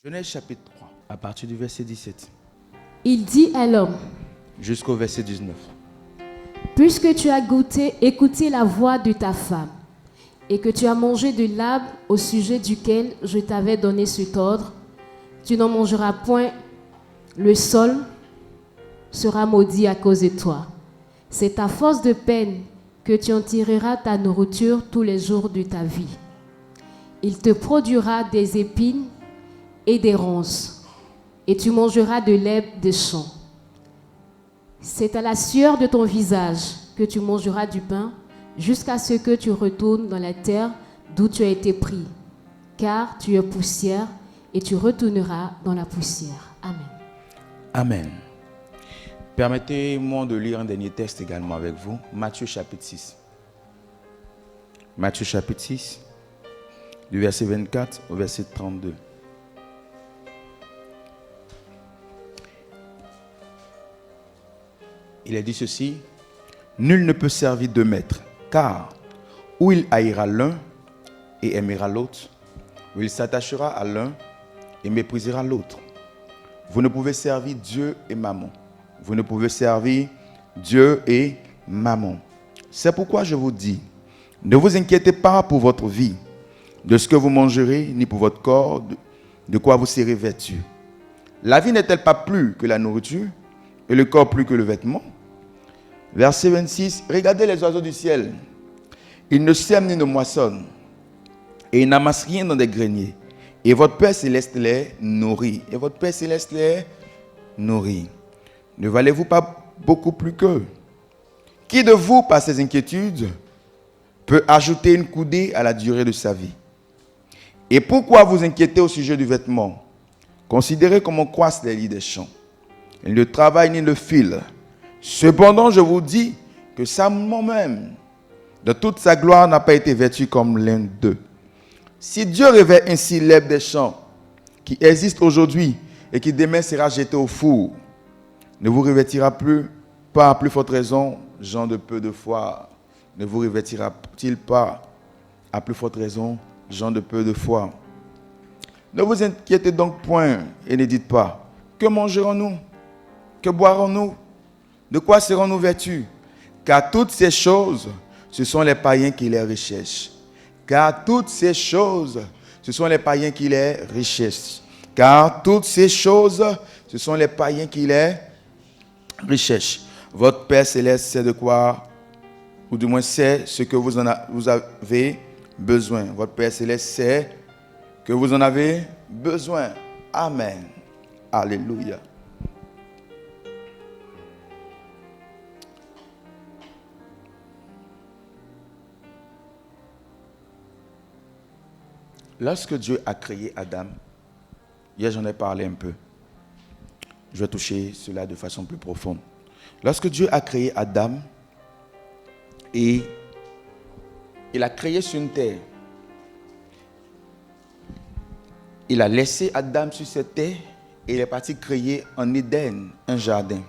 Genèse chapitre 3, à partir du verset 17 Il dit à l'homme, jusqu'au verset 19. puisque tu as écouté la voix de ta femme, et que tu as mangé de l'arbre au sujet duquel je t'avais donné cet ordre, tu n'en mangeras point, le sol sera maudit à cause de toi. C'est à force de peine que tu en tireras ta nourriture tous les jours de ta vie. Il te produira des épines et des ronces, et tu mangeras de l'herbe des champs. C'est à la sueur de ton visage que tu mangeras du pain, jusqu'à ce que tu retournes dans la terre d'où tu as été pris, car tu es poussière, et tu retourneras dans la poussière. Amen. Amen. Permettez-moi de lire un dernier texte également avec vous. Matthieu chapitre 6. Matthieu chapitre 6, du verset 24 au verset 32. Il est dit ceci: nul ne peut servir deux maîtres, car ou il haïra l'un et aimera l'autre, ou il s'attachera à l'un et méprisera l'autre. Vous ne pouvez servir Dieu et Mammon. Vous ne pouvez servir Dieu et Mammon. C'est pourquoi je vous dis, ne vous inquiétez pas pour votre vie, de ce que vous mangerez, ni pour votre corps, de quoi vous serez vêtu. La vie n'est-elle pas plus que la nourriture, et le corps plus que le vêtement? Verset 26, regardez les oiseaux du ciel. Ils ne sèment ni ne moissonnent, et ils n'amassent rien dans des greniers. Et votre Père céleste les nourrit. Et votre Père céleste les nourrit. Ne valez-vous pas beaucoup plus qu'eux? Qui de vous, par ses inquiétudes, peut ajouter une coudée à la durée de sa vie? Et pourquoi vous inquiétez au sujet du vêtement? Considérez comment croissent les lits des champs. Ils ne travaillent ni ne filent. Cependant, je vous dis que Salomon même, de toute sa gloire, n'a pas été vêtu comme l'un d'eux. Si Dieu revêt ainsi l'herbe des champs, qui existe aujourd'hui et qui demain sera jetée au four, ne vous revêtira pas à plus forte raison, gens de peu de foi? Ne vous revêtira-t-il pas à plus forte raison, gens de peu de foi? Ne vous inquiétez donc point et ne dites pas, que mangerons-nous? Que boirons-nous? De quoi serons-nous vêtus? Car toutes ces choses, ce sont les païens qui les recherchent. Car toutes ces choses, ce sont les païens qui les recherchent. Car toutes ces choses, ce sont les païens qui les recherchent. Votre Père céleste sait de quoi, ou du moins sait ce que vous avez besoin. Votre Père céleste sait que vous en avez besoin. Amen. Alléluia. Lorsque Dieu a créé Adam, hier j'en ai parlé un peu, je vais toucher cela de façon plus profonde. Lorsque Dieu a créé Adam, et il a créé sur une terre, il a laissé Adam sur cette terre et il est parti créer en Éden un jardin.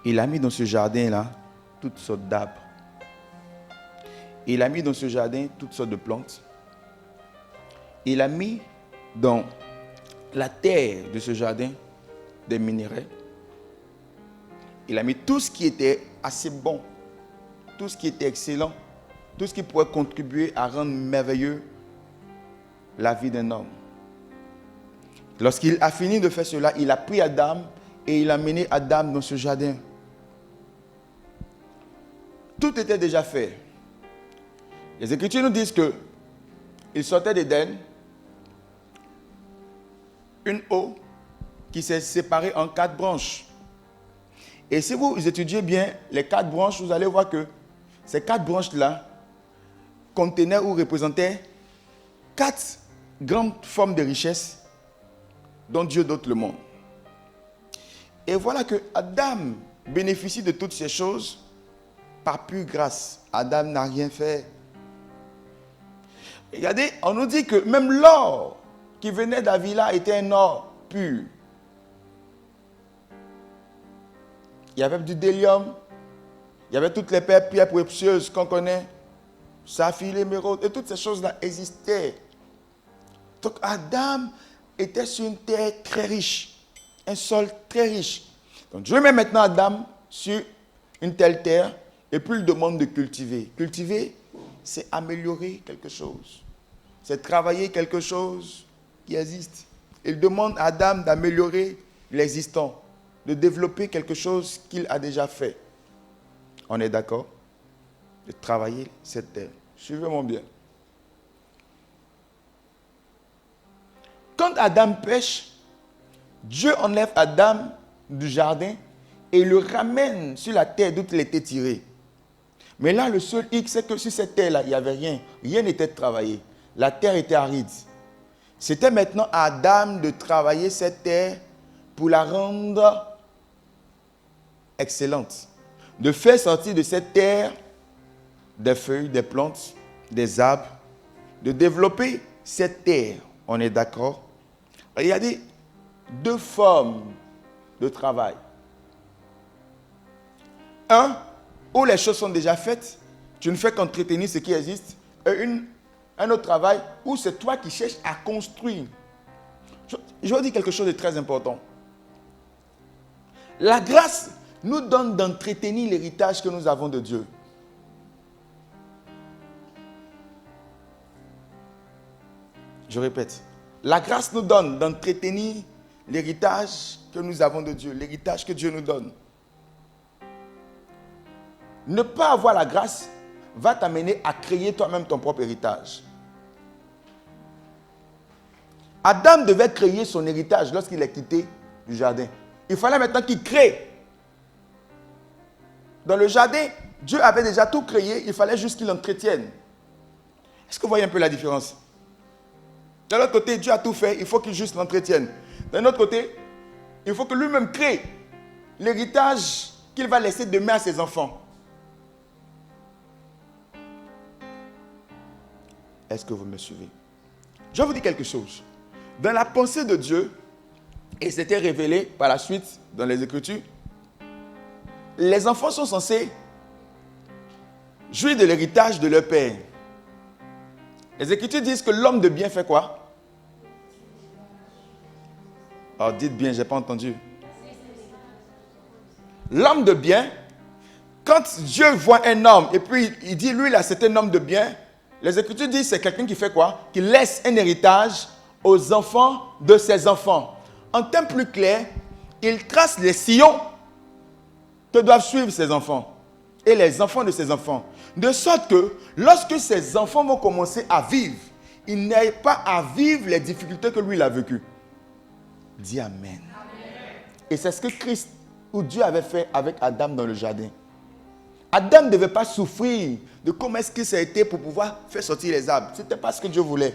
Il a mis dans ce jardin-là toutes sortes d'arbres. Il a mis dans ce jardin toutes sortes de plantes. Il a mis dans la terre de ce jardin des minéraux. Il a mis tout ce qui était assez bon, tout ce qui était excellent, tout ce qui pourrait contribuer à rendre merveilleux la vie d'un homme. Lorsqu'il a fini de faire cela, il a pris Adam et il a mené Adam dans ce jardin. Tout était déjà fait. Les Écritures nous disent que il sortait d'Éden, une eau qui s'est séparée en 4 branches. Et si vous étudiez bien les 4 branches, vous allez voir que ces 4 branches-là contenaient ou représentaient 4 grandes formes de richesse dont Dieu dote le monde. Et voilà que Adam bénéficie de toutes ces choses par pure grâce. Adam n'a rien fait. Regardez, on nous dit que même l'or qui venait d'Avila était un or pur. Il y avait du délium, il y avait toutes les pierres précieuses qu'on connaît, saphir, l'émeraude, et toutes ces choses-là existaient. Donc Adam était sur une terre très riche, un sol très riche. Donc Dieu met maintenant Adam sur une telle terre et puis il lui demande de cultiver. Cultiver, c'est améliorer quelque chose. C'est travailler quelque chose qui existe. Il demande à Adam d'améliorer l'existant, de développer quelque chose qu'il a déjà fait. On est d'accord? De travailler cette terre. Suivez-moi bien. Quand Adam pêche, Dieu enlève Adam du jardin et le ramène sur la terre d'où il était tiré. Mais là, le seul hic, c'est que sur cette terre-là, il n'y avait rien. Rien n'était travaillé. La terre était aride. C'était maintenant à Adam de travailler cette terre pour la rendre excellente. De faire sortir de cette terre des feuilles, des plantes, des arbres. De développer cette terre. On est d'accord? Il y a deux formes de travail. Un, où les choses sont déjà faites, tu ne fais qu'entretenir ce qui existe. Et un autre travail où c'est toi qui cherches à construire. Je vais dire quelque chose de très important. La grâce nous donne d'entretenir l'héritage que nous avons de Dieu. Je répète. La grâce nous donne d'entretenir l'héritage que nous avons de Dieu, l'héritage que Dieu nous donne. Ne pas avoir la grâce va t'amener à créer toi-même ton propre héritage. Adam devait créer son héritage lorsqu'il est quitté du jardin. Il fallait maintenant qu'il crée. Dans le jardin, Dieu avait déjà tout créé, il fallait juste qu'il l'entretienne. Est-ce que vous voyez un peu la différence? De l'autre côté, Dieu a tout fait, il faut qu'il juste l'entretienne. D'un autre côté, il faut que lui-même crée l'héritage qu'il va laisser demain à ses enfants. Est-ce que vous me suivez? Je vais vous dire quelque chose. Dans la pensée de Dieu, et c'était révélé par la suite dans les Écritures, les enfants sont censés jouir de l'héritage de leur père. Les Écritures disent que l'homme de bien fait quoi? Alors dites bien, je n'ai pas entendu. L'homme de bien, quand Dieu voit un homme et puis il dit, lui là c'est un homme de bien, les Écritures disent c'est quelqu'un qui fait quoi? Qui laisse un héritage aux enfants de ses enfants. En termes plus clairs, il trace les sillons que doivent suivre ses enfants et les enfants de ses enfants. De sorte que lorsque ses enfants vont commencer à vivre, ils n'aient pas à vivre les difficultés que lui il a vécues. Dis Amen. Amen. Et c'est ce que Christ ou Dieu avait fait avec Adam dans le jardin. Adam ne devait pas souffrir de comment est-ce que ça a été pour pouvoir faire sortir les arbres. Ce n'était pas ce que Dieu voulait.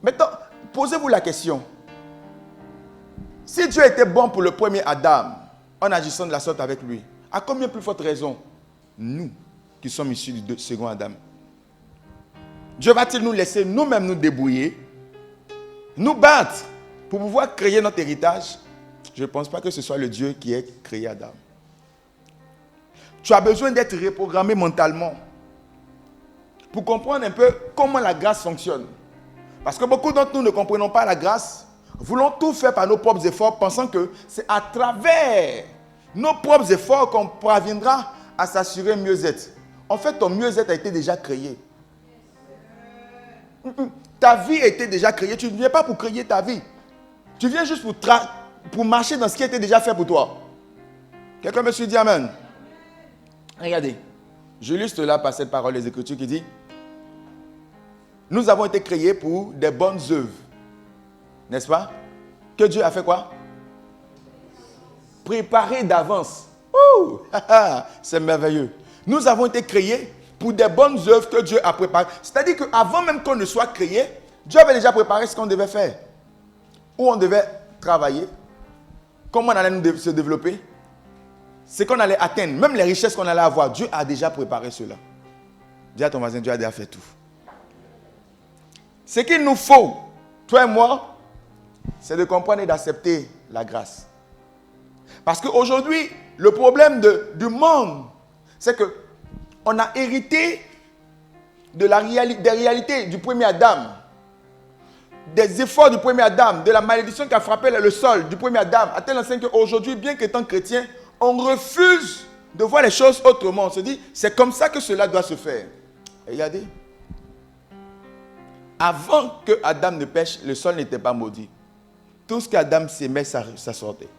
Maintenant, posez-vous la question. Si Dieu était bon pour le premier Adam, en agissant de la sorte avec lui, à combien plus forte raison, nous, qui sommes issus du second Adam? Dieu va-t-il nous laisser nous-mêmes nous débrouiller, nous battre pour pouvoir créer notre héritage? Je ne pense pas que ce soit le Dieu qui ait créé Adam. Tu as besoin d'être reprogrammé mentalement pour comprendre un peu comment la grâce fonctionne. Parce que beaucoup d'entre nous ne comprenons pas la grâce, voulons tout faire par nos propres efforts, pensant que c'est à travers nos propres efforts qu'on parviendra à s'assurer mieux-être. En fait, ton mieux-être a été déjà créé. Ta vie a été déjà créée. Tu ne viens pas pour créer ta vie. Tu viens juste pour marcher dans ce qui a été déjà fait pour toi. Quelqu'un me suit, dit Amen. Regardez, j'illustre là par cette parole des Écritures qui dit: nous avons été créés pour des bonnes œuvres. N'est-ce pas? Que Dieu a fait quoi? Préparé d'avance. C'est merveilleux. Nous avons été créés pour des bonnes œuvres que Dieu a préparées. C'est-à-dire qu'avant même qu'on ne soit créé, Dieu avait déjà préparé ce qu'on devait faire. Où on devait travailler, comment on allait se développer, ce qu'on allait atteindre, même les richesses qu'on allait avoir. Dieu a déjà préparé cela. Dis à ton voisin, Dieu a déjà fait tout. Ce qu'il nous faut, toi et moi, c'est de comprendre et d'accepter la grâce. Parce qu'aujourd'hui, le problème du monde, c'est qu'on a hérité des réalités du premier Adam, des efforts du premier Adam, de la malédiction qui a frappé le sol du premier Adam, à tel enseigne qu'aujourd'hui, bien qu'étant chrétien, on refuse de voir les choses autrement. On se dit, c'est comme ça que cela doit se faire. Et regardez, avant que Adam ne pêche, le sol n'était pas maudit. Tout ce qu'Adam s'aimait, ça sortait.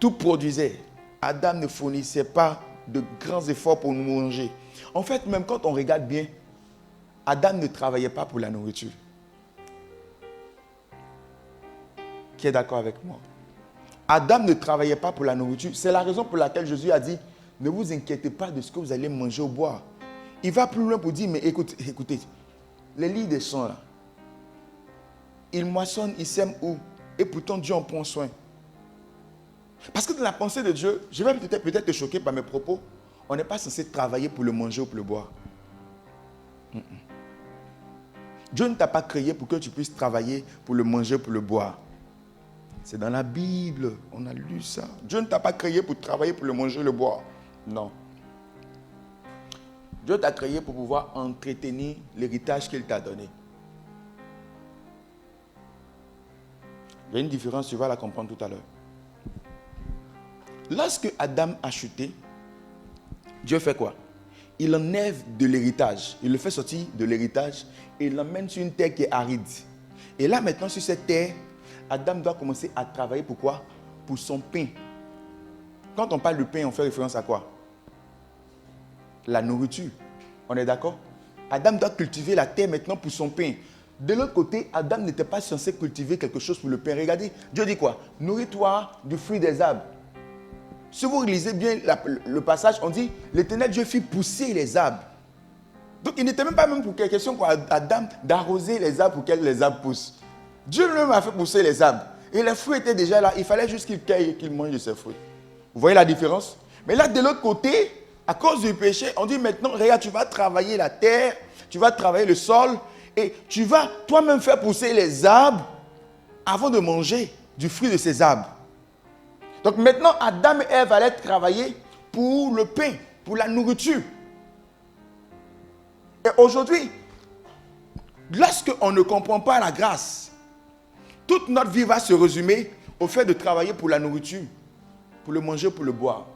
Tout produisait. Adam ne fournissait pas de grands efforts pour nous manger. En fait, même quand on regarde bien, Adam ne travaillait pas pour la nourriture. Qui est d'accord avec moi? Adam ne travaillait pas pour la nourriture. C'est la raison pour laquelle Jésus a dit, ne vous inquiétez pas de ce que vous allez manger ou boire. Il va plus loin pour dire, mais écoutez, les lits des champs là, ils moissonnent, ils sèment où? Et pourtant Dieu en prend soin. Parce que dans la pensée de Dieu, je vais peut-être te choquer par mes propos, on n'est pas censé travailler pour le manger ou pour le boire. Dieu ne t'a pas créé pour que tu puisses travailler pour le manger ou pour le boire. C'est dans la Bible, on a lu ça. Dieu ne t'a pas créé pour travailler pour le manger et le boire. Non. Dieu t'a créé pour pouvoir entretenir l'héritage qu'il t'a donné. Il y a une différence, tu vas la comprendre tout à l'heure. Lorsque Adam a chuté, Dieu fait quoi? Il enlève de l'héritage. Il le fait sortir de l'héritage et il l'emmène sur une terre qui est aride. Et là maintenant, sur cette terre, Adam doit commencer à travailler pour quoi? Pour son pain. Quand on parle de pain, on fait référence à quoi? La nourriture. On est d'accord? Adam doit cultiver la terre maintenant pour son pain. De l'autre côté, Adam n'était pas censé cultiver quelque chose pour le pain. Regardez, Dieu dit quoi? Nourris-toi du fruit des arbres. Si vous lisez bien le passage, on dit, l'Éternel Dieu fit pousser les arbres. Donc il n'était même pas pour question pour Adam d'arroser les arbres pour que les arbres poussent. Dieu lui-même a fait pousser les arbres. Et les fruits étaient déjà là. Il fallait juste qu'il cueille et qu'il mange de ces fruits. Vous voyez la différence? Mais là, de l'autre côté, à cause du péché, on dit maintenant, regarde, tu vas travailler la terre, tu vas travailler le sol, et tu vas toi-même faire pousser les arbres avant de manger du fruit de ces arbres. Donc maintenant, Adam et Ève allaient travailler pour le pain, pour la nourriture. Et aujourd'hui, lorsqu'on ne comprend pas la grâce, toute notre vie va se résumer au fait de travailler pour la nourriture, pour le manger, pour le boire.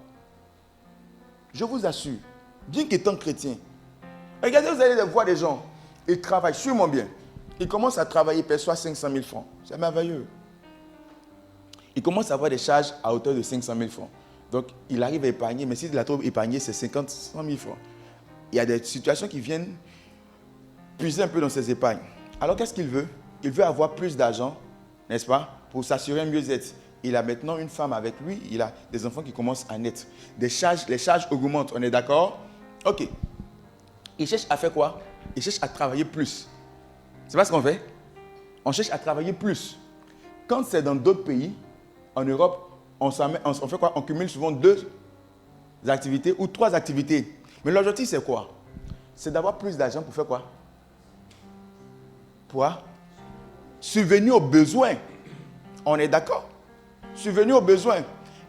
Je vous assure, bien qu'étant chrétien, regardez, vous allez voir des gens, ils travaillent, suis-moi bien, ils commencent à travailler, ils perçoivent 500 000 francs. C'est merveilleux. Ils commencent à avoir des charges à hauteur de 500 000 francs. Donc, il arrive à épargner, mais s'il a trop épargné, c'est 50, 100 000 francs. Il y a des situations qui viennent puiser un peu dans ses épargnes. Alors, qu'est-ce qu'il veut? Il veut avoir plus d'argent, n'est-ce pas, pour s'assurer un mieux-être. Il a maintenant une femme avec lui, il a des enfants qui commencent à naître. Les charges augmentent, on est d'accord? Ok. Il cherche à faire quoi? Il cherche à travailler plus. C'est pas ce qu'on fait? On cherche à travailler plus. Quand c'est dans d'autres pays, en Europe, on fait quoi? On cumule souvent 2 activités ou 3 activités. Mais l'objectif, c'est quoi? C'est d'avoir plus d'argent pour faire quoi? Pour subvenir aux besoins. On est d'accord? Subvenir aux besoins.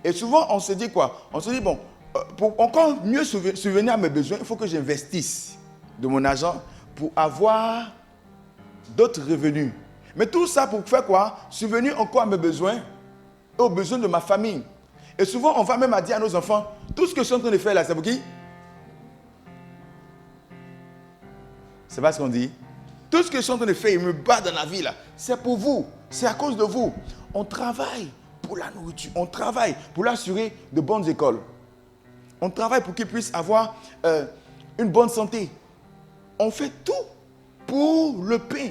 Et souvent, on se dit quoi? On se dit, bon, pour encore mieux subvenir à mes besoins, il faut que j'investisse de mon argent pour avoir d'autres revenus. Mais tout ça pour faire quoi? Subvenir encore à mes besoins et aux besoins de ma famille. Et souvent, on va même dire à nos enfants, tout ce que je suis en train de faire là, c'est pour qui? C'est pas ce qu'on dit. Tout ce que je suis en train de faire, il me bat dans la vie là, c'est pour vous, c'est à cause de vous. On travaille pour la nourriture, on travaille pour l'assurer de bonnes écoles. On travaille pour qu'il puisse avoir une bonne santé. On fait tout pour le pain.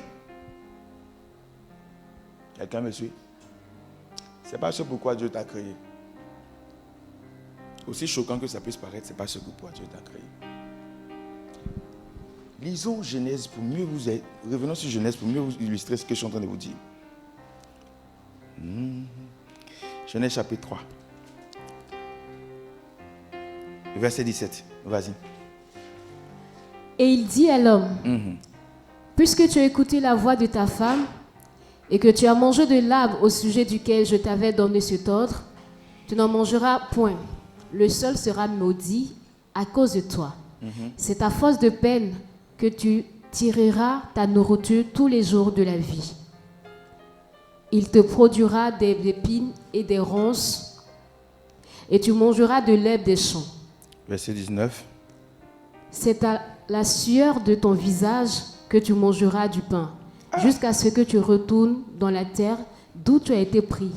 Quelqu'un me suit? Ce n'est pas ce pourquoi Dieu t'a créé. Aussi choquant que ça puisse paraître, ce n'est pas ce pourquoi Dieu t'a créé. Lisons Genèse pour mieux vous aider. Revenons sur Genèse pour mieux vous illustrer ce que je suis en train de vous dire. Genèse chapitre 3. Verset 17. Vas-y. Et il dit à l'homme, puisque tu as écouté la voix de ta femme et que tu as mangé de l'arbre au sujet duquel je t'avais donné cet ordre, tu n'en mangeras point. Le sol sera maudit à cause de toi. C'est à force de peine que tu tireras ta nourriture tous les jours de la vie. Il te produira des épines et des ronces, et tu mangeras de l'herbe des champs. Verset 19. C'est à la sueur de ton visage que tu mangeras du pain, jusqu'à ce que tu retournes dans la terre d'où tu as été pris,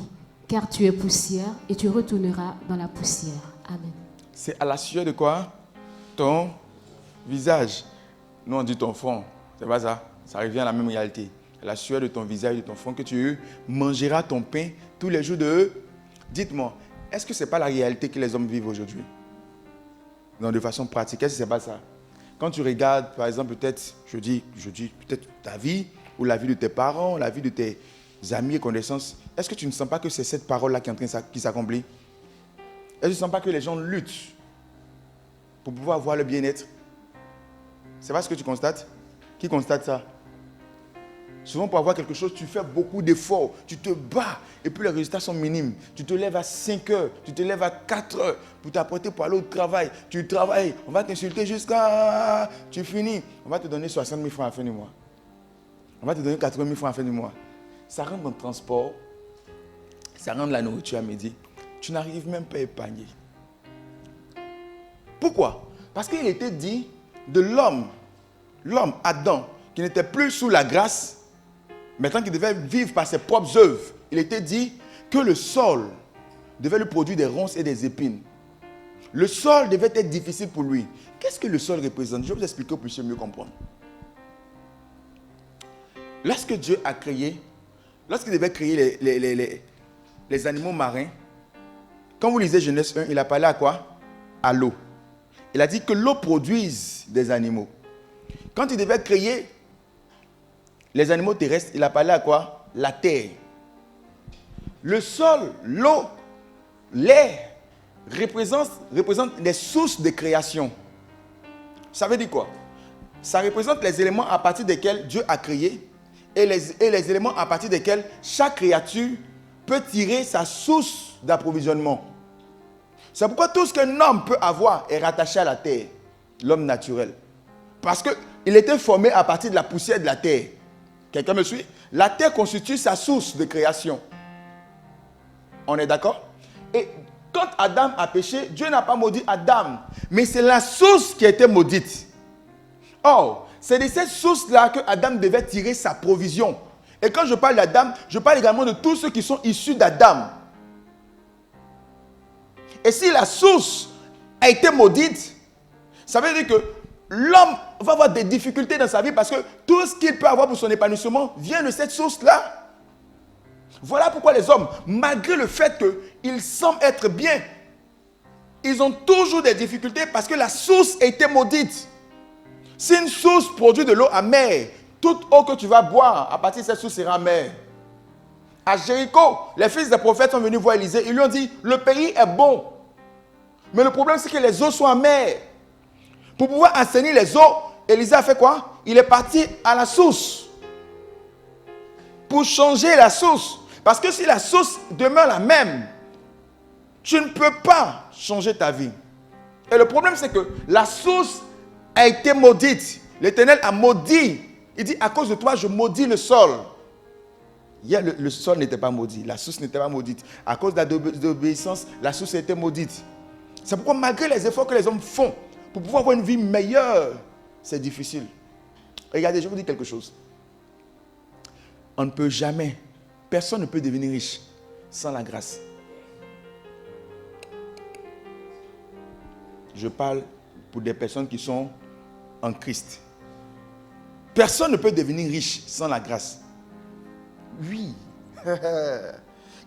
car tu es poussière, et tu retourneras dans la poussière. Amen. C'est à la sueur de quoi? Ton visage. Nous, on dit ton front. C'est pas ça. Ça revient à la même réalité. À la sueur de ton visage et de ton front que tu mangeras ton pain tous les jours de... Dites-moi, est-ce que ce n'est pas la réalité que les hommes vivent aujourd'hui? Non, de façon pratique, est-ce que ce n'est pas ça? Quand tu regardes, par exemple, peut-être, je dis peut-être ta vie, ou la vie de tes parents, la vie de tes amis et connaissances, est-ce que tu ne sens pas que c'est cette parole-là qui s'accomplit? Est-ce que tu ne sens pas que les gens luttent pour pouvoir avoir le bien-être? C'est pas ce que tu constates? Qui constate ça? Souvent, pour avoir quelque chose, tu fais beaucoup d'efforts, tu te bats, et puis les résultats sont minimes. Tu te lèves à 5 heures, tu te lèves à 4 heures pour t'apprêter pour aller au travail. Tu travailles, on va t'insulter jusqu'à... Tu finis, on va te donner 60 000 francs à la fin du mois. On va te donner 80 000 francs à la fin du mois. Ça rentre dans le transport, ça rentre la nourriture à midi. Tu n'arrives même pas à épargner. Pourquoi? Parce qu'il était dit de l'homme, Adam, qui n'était plus sous la grâce, maintenant qu'il devait vivre par ses propres œuvres, il était dit que le sol devait lui produire des ronces et des épines. Le sol devait être difficile pour lui. Qu'est-ce que le sol représente? Je vais vous expliquer pour que vous puissiez mieux comprendre. Lorsque Dieu a créé, lorsqu'il devait créer les animaux marins, quand vous lisez Genèse 1, il a parlé à quoi? À l'eau. Il a dit que l'eau produise des animaux. Quand il devait créer les animaux terrestres, il a parlé à quoi? La terre. Le sol, l'eau, l'air représentent des sources de création. Ça veut dire quoi? Ça représente les éléments à partir desquels Dieu a créé et les éléments à partir desquels chaque créature peut tirer sa source d'approvisionnement. C'est pourquoi tout ce qu'un homme peut avoir est rattaché à la terre, l'homme naturel. Parce qu'il était formé à partir de la poussière de la terre. Quelqu'un me suit? La terre constitue sa source de création. On est d'accord? Et quand Adam a péché, Dieu n'a pas maudit Adam, mais c'est la source qui a été maudite. Or, c'est de cette source-là que Adam devait tirer sa provision. Et quand je parle d'Adam, je parle également de tous ceux qui sont issus d'Adam. Et si la source a été maudite, ça veut dire que l'homme va avoir des difficultés dans sa vie parce que tout ce qu'il peut avoir pour son épanouissement vient de cette source-là. Voilà pourquoi les hommes, malgré le fait qu'ils semblent être bien, ils ont toujours des difficultés parce que la source a été maudite. Si une source produit de l'eau amère, toute eau que tu vas boire à partir de cette source sera amère. À Jéricho, les fils des prophètes sont venus voir Élisée. Ils lui ont dit, le pays est bon. Mais le problème, c'est que les eaux sont amères. Pour pouvoir assainir les eaux, Élisée a fait quoi? Il est parti à la source. Pour changer la source. Parce que si la source demeure la même, tu ne peux pas changer ta vie. Et le problème, c'est que la source a été maudite. L'Éternel a maudit. Il dit, à cause de toi, je maudis le sol. Hier, le sol n'était pas maudit. La source n'était pas maudite. À cause de la désobéissance, la source a été maudite. C'est pourquoi, malgré les efforts que les hommes font pour pouvoir avoir une vie meilleure, c'est difficile. Regardez, je vous dis quelque chose. On ne peut jamais, personne ne peut devenir riche sans la grâce. Je parle pour des personnes qui sont en Christ. Personne ne peut devenir riche sans la grâce. Oui.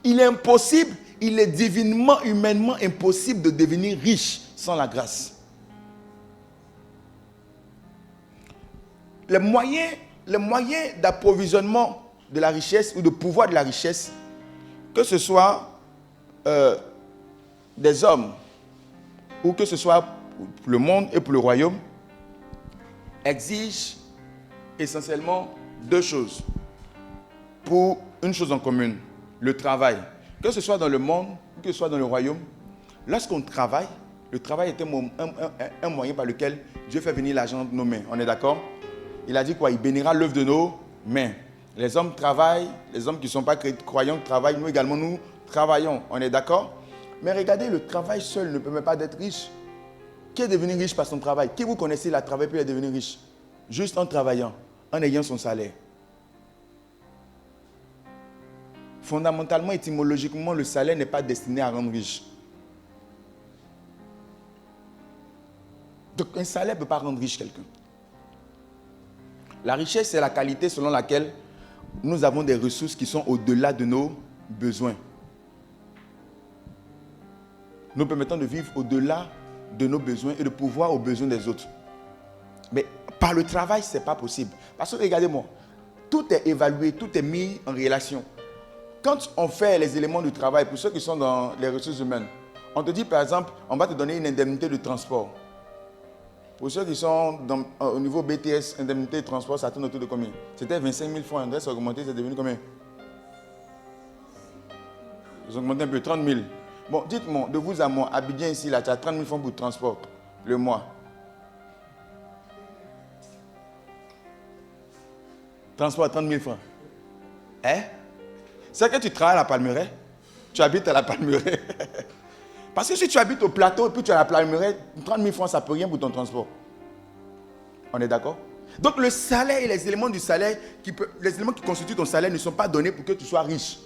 Il est impossible, il est divinement, humainement impossible de devenir riche sans la grâce. Les moyens d'approvisionnement de la richesse ou de pouvoir de la richesse, que ce soit des hommes ou que ce soit pour le monde et pour le royaume, exigent essentiellement deux choses pour une chose en commune, le travail. Que ce soit dans le monde ou que ce soit dans le royaume, lorsqu'on travaille, le travail est un moyen par lequel Dieu fait venir l'argent dans nos mains. On est d'accord? il a dit quoi? Il bénira l'œuvre de nos mains. Les hommes travaillent, les hommes qui ne sont pas croyants travaillent, nous également nous travaillons. On est d'accord? Mais regardez, le travail seul ne permet pas d'être riche. Qui est devenu riche par son travail? Qui vous connaissez, il a travaillé puis il est devenu riche? Juste en travaillant, en ayant son salaire. Fondamentalement, étymologiquement, le salaire n'est pas destiné à rendre riche. Donc un salaire ne peut pas rendre riche quelqu'un. La richesse, c'est la qualité selon laquelle nous avons des ressources qui sont au-delà de nos besoins. Nous permettons de vivre au-delà de nos besoins et de pouvoir aux besoins des autres. Mais par le travail, ce n'est pas possible. Parce que regardez-moi, tout est évalué, tout est mis en relation. Quand on fait les éléments du travail, pour ceux qui sont dans les ressources humaines, on te dit par exemple, on va te donner une indemnité de transport. Pour ceux qui sont au niveau BTS, indemnité de transport, ça tourne autour de combien? C'était 25 000 francs, André, ça a augmenté, c'est devenu combien? Ils ont augmenté un peu, 30 000. Bon, dites-moi, de vous à moi, Abidjan ici, là, tu as 30 000 francs pour le transport, le mois. 30 000 francs. Hein? C'est que tu travailles à la Palmeraie, tu habites à la Palmeraie. Parce que si tu habites au plateau et puis tu es à la Palmeraie, 30 000 francs, ça ne peut rien pour ton transport. On est d'accord? Donc le salaire et les éléments du salaire, les éléments qui constituent ton salaire ne sont pas donnés pour que tu sois riche,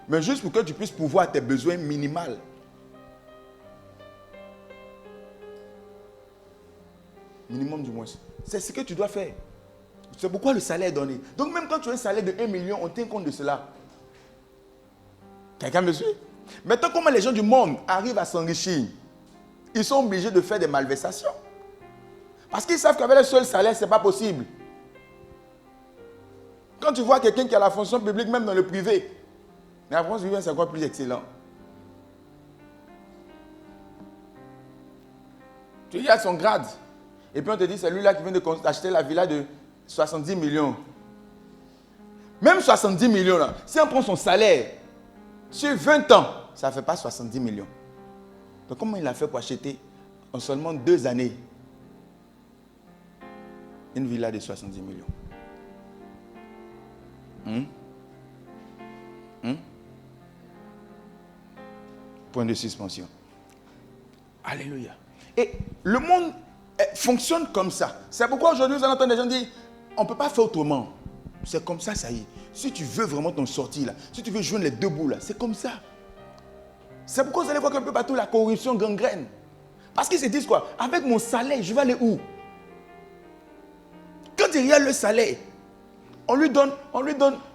mais juste pour que tu puisses pourvoir tes besoins minimaux. Minimum du moins. C'est ce que tu dois faire. C'est pourquoi le salaire est donné. Donc même quand tu as un salaire de 1 million, on tient compte de cela. Quelqu'un me suit? Maintenant, comment les gens du monde arrivent à s'enrichir? Ils sont obligés de faire des malversations. Parce qu'ils savent qu'avec le seul salaire, ce n'est pas possible. Quand tu vois quelqu'un qui a la fonction publique, même dans le privé, mais la fonction publique, c'est encore plus excellent. Tu y as son grade. Et puis on te dit, c'est lui-là qui vient d'acheter la villa de 70 millions. Même 70 millions, là, si on prend son salaire, sur 20 ans, ça ne fait pas 70 millions. Donc comment il a fait pour acheter en seulement 2 années une villa de 70 millions? Point de suspension. Alléluia. Et le monde fonctionne comme ça. C'est pourquoi aujourd'hui, vous allez entendre des gens dire, on ne peut pas faire autrement. C'est comme ça, ça y est. Si tu veux vraiment t'en sortir, là, si tu veux joindre les deux bouts, là, c'est comme ça. C'est pourquoi vous allez voir qu'un peu partout, la corruption gangrène. Parce qu'ils se disent quoi? Avec mon salaire, je vais aller où? Quand il y a le salaire, on lui donne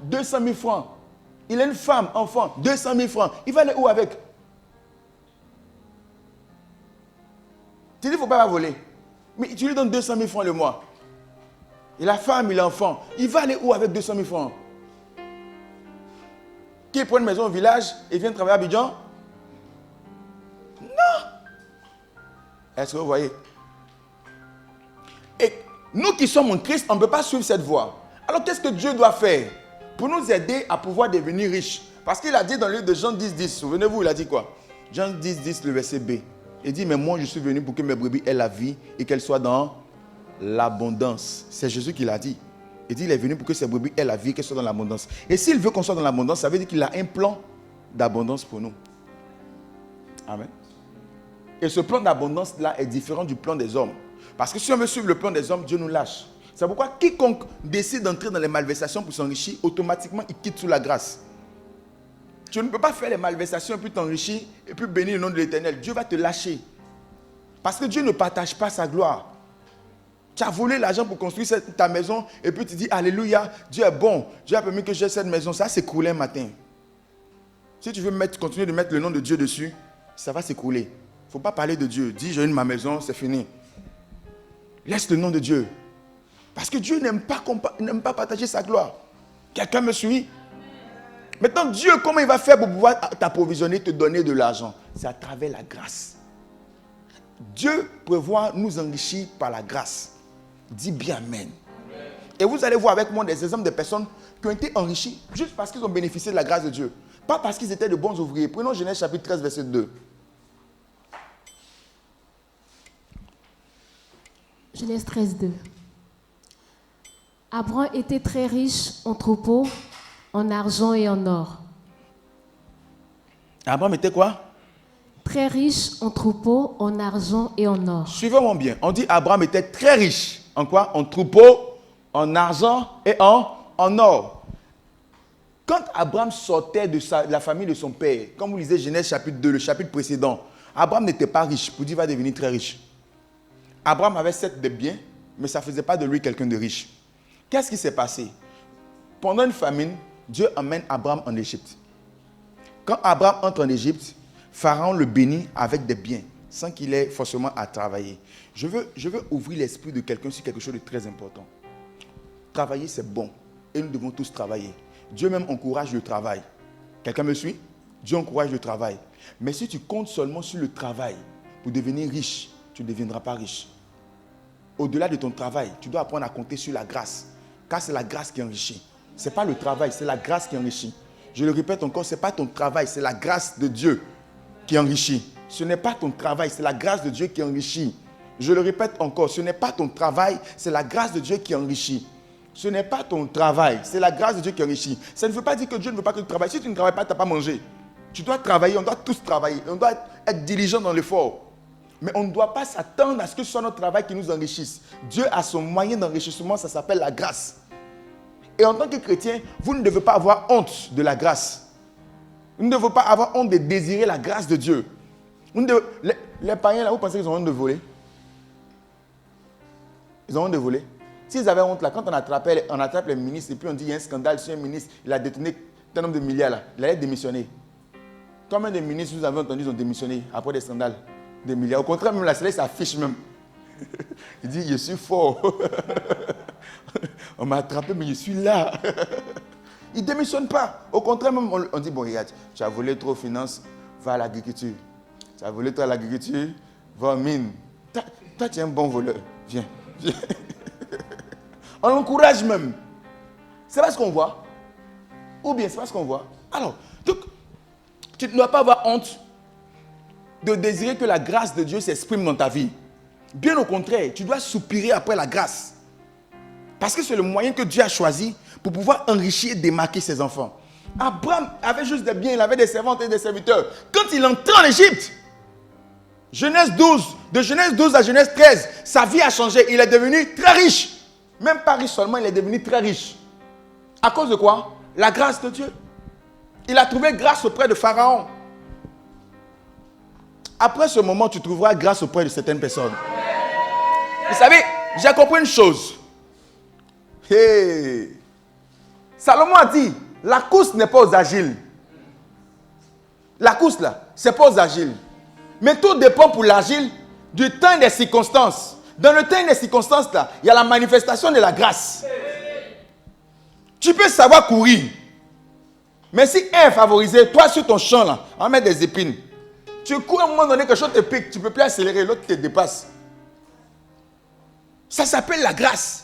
200 000 francs. Il a une femme, enfant, 200 000 francs. Il va aller où avec? Tu dis, il ne faut pas la voler. Mais tu lui donnes 200 000 francs le mois. Et la femme, il a l'enfant. Il va aller où avec 200 000 francs? Qui prend une maison au village et vient travailler à Abidjan? Non. Est-ce que vous voyez? Et nous qui sommes en Christ, on ne peut pas suivre cette voie. Alors qu'est-ce que Dieu doit faire pour nous aider à pouvoir devenir riches? Parce qu'il a dit dans le livre de Jean 10, 10, souvenez-vous, il a dit quoi? Jean 10, 10, le verset B. Il dit, mais moi je suis venu pour que mes brebis aient la vie et qu'elles soient dans l'abondance. C'est Jésus qui l'a dit. Il dit, il est venu pour que ses brebis aient la vie et qu'elles soient dans l'abondance. Et s'il veut qu'on soit dans l'abondance, ça veut dire qu'il a un plan d'abondance pour nous. Amen. Et ce plan d'abondance-là est différent du plan des hommes. Parce que si on veut suivre le plan des hommes, Dieu nous lâche. C'est pourquoi quiconque décide d'entrer dans les malversations pour s'enrichir, automatiquement, il quitte sous la grâce. Tu ne peux pas faire les malversations et puis t'enrichir et puis bénir le nom de l'Éternel. Dieu va te lâcher. Parce que Dieu ne partage pas sa gloire. Tu as volé l'argent pour construire ta maison et puis tu dis, alléluia, Dieu est bon. Dieu a permis que j'ai cette maison. Ça va s'écrouler un matin. Si tu veux continuer de mettre le nom de Dieu dessus, ça va s'écrouler. Il ne faut pas parler de Dieu. Dis, j'ai ma maison, c'est fini. Laisse le nom de Dieu. Parce que Dieu n'aime pas partager sa gloire. Quelqu'un me suit? Maintenant, Dieu, comment il va faire pour pouvoir t'approvisionner, te donner de l'argent? C'est à travers la grâce. Dieu prévoit nous enrichir par la grâce. Dis bien amen. Et vous allez voir avec moi des exemples de personnes qui ont été enrichies juste parce qu'ils ont bénéficié de la grâce de Dieu. Pas parce qu'ils étaient de bons ouvriers. Prenons Genèse chapitre 13, verset 2. Genèse 13, 2. Abraham était très riche en troupeaux, en argent et en or. Abraham était quoi? Très riche en troupeaux, en argent et en or. Suivez-moi bien. On dit Abraham était très riche. En quoi? En troupeaux, en argent et en or. Quand Abraham sortait de la famille de son père, comme vous lisez Genèse chapitre 2, le chapitre précédent, Abraham n'était pas riche. Pour dire qu'il va devenir très riche. Abraham avait certes des biens, mais ça ne faisait pas de lui quelqu'un de riche. Qu'est-ce qui s'est passé? Pendant une famine, Dieu emmène Abraham en Égypte. Quand Abraham entre en Égypte, Pharaon le bénit avec des biens, sans qu'il ait forcément à travailler. Je veux ouvrir l'esprit de quelqu'un sur quelque chose de très important. Travailler, c'est bon. Et nous devons tous travailler. Dieu même encourage le travail. Quelqu'un me suit? Dieu encourage le travail. Mais si tu comptes seulement sur le travail pour devenir riche, tu ne deviendras pas riche. Au-delà de ton travail, tu dois apprendre à compter sur la grâce. Car c'est la grâce qui enrichit. Ce n'est pas le travail, c'est la grâce qui enrichit. Je le répète encore, ce n'est pas ton travail, c'est la grâce de Dieu qui enrichit. Ce n'est pas ton travail, c'est la grâce de Dieu qui enrichit. Je le répète encore, ce n'est pas ton travail, c'est la grâce de Dieu qui enrichit. Ce n'est pas ton travail, c'est la grâce de Dieu qui enrichit. Ça ne veut pas dire que Dieu ne veut pas que tu travailles. Si tu ne travailles pas, tu n'as pas mangé. Tu dois travailler, on doit tous travailler. On doit être diligent dans l'effort. Mais on ne doit pas s'attendre à ce que ce soit notre travail qui nous enrichisse. Dieu a son moyen d'enrichissement, ça s'appelle la grâce. Et en tant que chrétien, vous ne devez pas avoir honte de la grâce. Vous ne devez pas avoir honte de désirer la grâce de Dieu. Les païens, là, vous pensez qu'ils ont honte de voler? Ils ont honte de voler? S'ils avaient honte, là, quand on attrape les ministres et puis on dit qu'il y a un scandale sur un ministre, il a détourné un nombre de milliards, là, il allait démissionner. Combien de ministres vous avez entendu, ils ont démissionné après des scandales? Des milliards. Au contraire, même la soleil s'affiche même. Il dit, je suis fort. On m'a attrapé, mais je suis là. Il ne démissionne pas. Au contraire, même on dit, bon, regarde, tu as volé trop aux finances, va à l'agriculture. Tu as volé trop à l'agriculture, va aux mines. Toi, tu es un bon voleur. Viens. On l'encourage même. C'est pas ce qu'on voit. Ou bien, c'est pas ce qu'on voit. Alors, donc, tu ne dois pas avoir honte de désirer que la grâce de Dieu s'exprime dans ta vie. Bien au contraire, tu dois soupirer après la grâce. Parce que c'est le moyen que Dieu a choisi pour pouvoir enrichir et démarquer ses enfants. Abraham avait juste des biens, il avait des servantes et des serviteurs. Quand il entre en Égypte, de Genèse 12 à Genèse 13, sa vie a changé. Il est devenu très riche. Même pas riche seulement, il est devenu très riche. À cause de quoi? La grâce de Dieu. Il a trouvé grâce auprès de Pharaon. Après ce moment, tu trouveras grâce auprès de certaines personnes. Vous savez, j'ai compris une chose. Hey. Salomon a dit, la course n'est pas aux agiles. La course là, c'est pas aux agiles. Mais tout dépend pour l'agile du temps et des circonstances. Dans le temps et des circonstances là, il y a la manifestation de la grâce. Tu peux savoir courir. Mais si un est favorisé, toi sur ton champ là, on va mettre des épines. Tu cours à un moment donné, quelque chose te pique, tu ne peux plus accélérer, l'autre te dépasse. Ça s'appelle la grâce.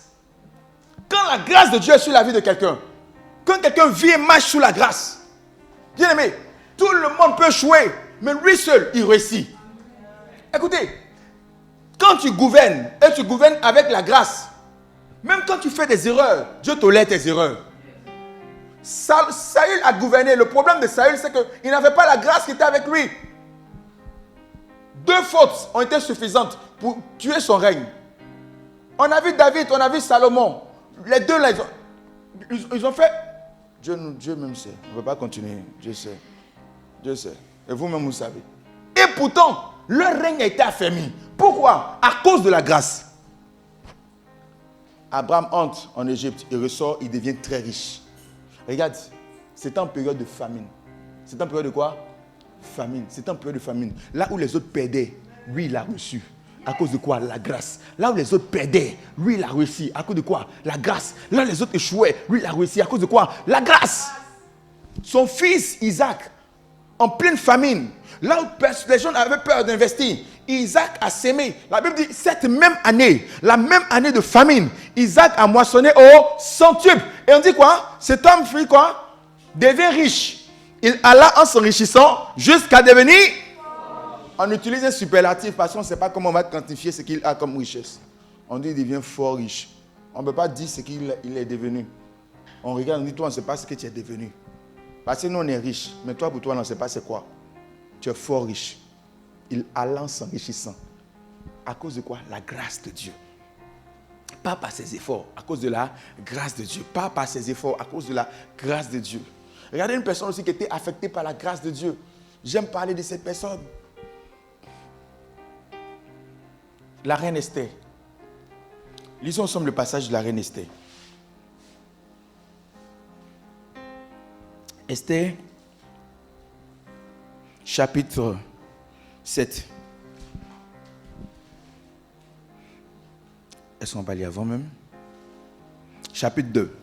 Quand la grâce de Dieu est sur la vie de quelqu'un, quand quelqu'un vit et marche sous la grâce, bien aimé, tout le monde peut échouer, mais lui seul, il réussit. Écoutez, quand tu gouvernes, et tu gouvernes avec la grâce, même quand tu fais des erreurs, Dieu tolère tes erreurs. Saül a gouverné. Le problème de Saül, c'est qu'il n'avait pas la grâce qui était avec lui. 2 fautes ont été suffisantes pour tuer son règne. On a vu David, on a vu Salomon. Les deux là, ils ont fait. Dieu même sait. On ne peut pas continuer. Dieu sait. Dieu sait. Et vous-même, vous savez. Et pourtant, leur règne a été affermi. Pourquoi? À cause de la grâce. Abraham entre en Égypte, il ressort, il devient très riche. Regarde, c'est en période de famine. C'est en période de quoi? Famine. C'est en période de famine. Là où les autres perdaient, lui, il a reçu. À cause de quoi? La grâce. Là où les autres perdaient, lui, il a réussi. À cause de quoi? La grâce. Là où les autres échouaient, lui, il a réussi. À cause de quoi? La grâce. Son fils, Isaac, en pleine famine, là où les gens avaient peur d'investir, Isaac a sémé. La Bible dit, cette même année, la même année de famine, Isaac a moissonné au centuple. Et on dit quoi? Cet homme fit quoi? Devient riche. Il alla en s'enrichissant jusqu'à devenir... On utilise un superlatif parce qu'on ne sait pas comment on va quantifier ce qu'il a comme richesse. On dit qu'il devient fort riche. On ne peut pas dire ce qu'il est devenu. On regarde, on dit, toi, on ne sait pas ce que tu es devenu. Parce que nous, on est riches. Mais toi, pour toi, on ne sait pas c'est quoi. Tu es fort riche. Il allant s'enrichissant. À cause de quoi? La grâce de Dieu. Pas par ses efforts, à cause de la grâce de Dieu. Pas par ses efforts, à cause de la grâce de Dieu. Regardez une personne aussi qui était affectée par la grâce de Dieu. J'aime parler de cette personne. La reine Esther. Lisons ensemble le passage de la reine Esther. Esther, chapitre 7. Est-ce qu'on va lire avant même? Chapitre 2.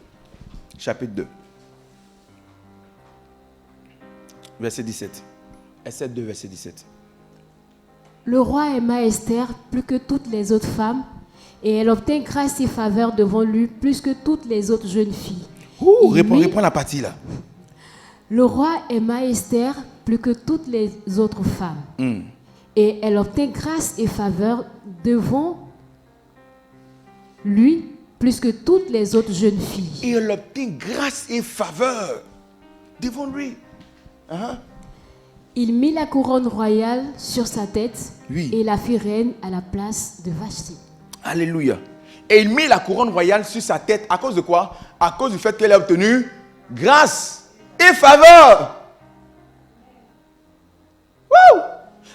Chapitre 2. Verset 17. Esther 2, verset 17. Le roi aima Esther plus que toutes les autres femmes, et elle obtint grâce et faveur devant lui plus que toutes les autres jeunes filles. Réponds la partie là. Le roi aima Esther plus que toutes les autres femmes, et elle obtint grâce et faveur devant lui plus que toutes les autres jeunes filles. Et elle obtint grâce et faveur devant lui. Il mit la couronne royale sur sa tête, Oui. et la fit reine à la place de Vashti. Alléluia. Et il mit la couronne royale sur sa tête. À cause de quoi? À cause du fait qu'elle a obtenu grâce et faveur. Wouh!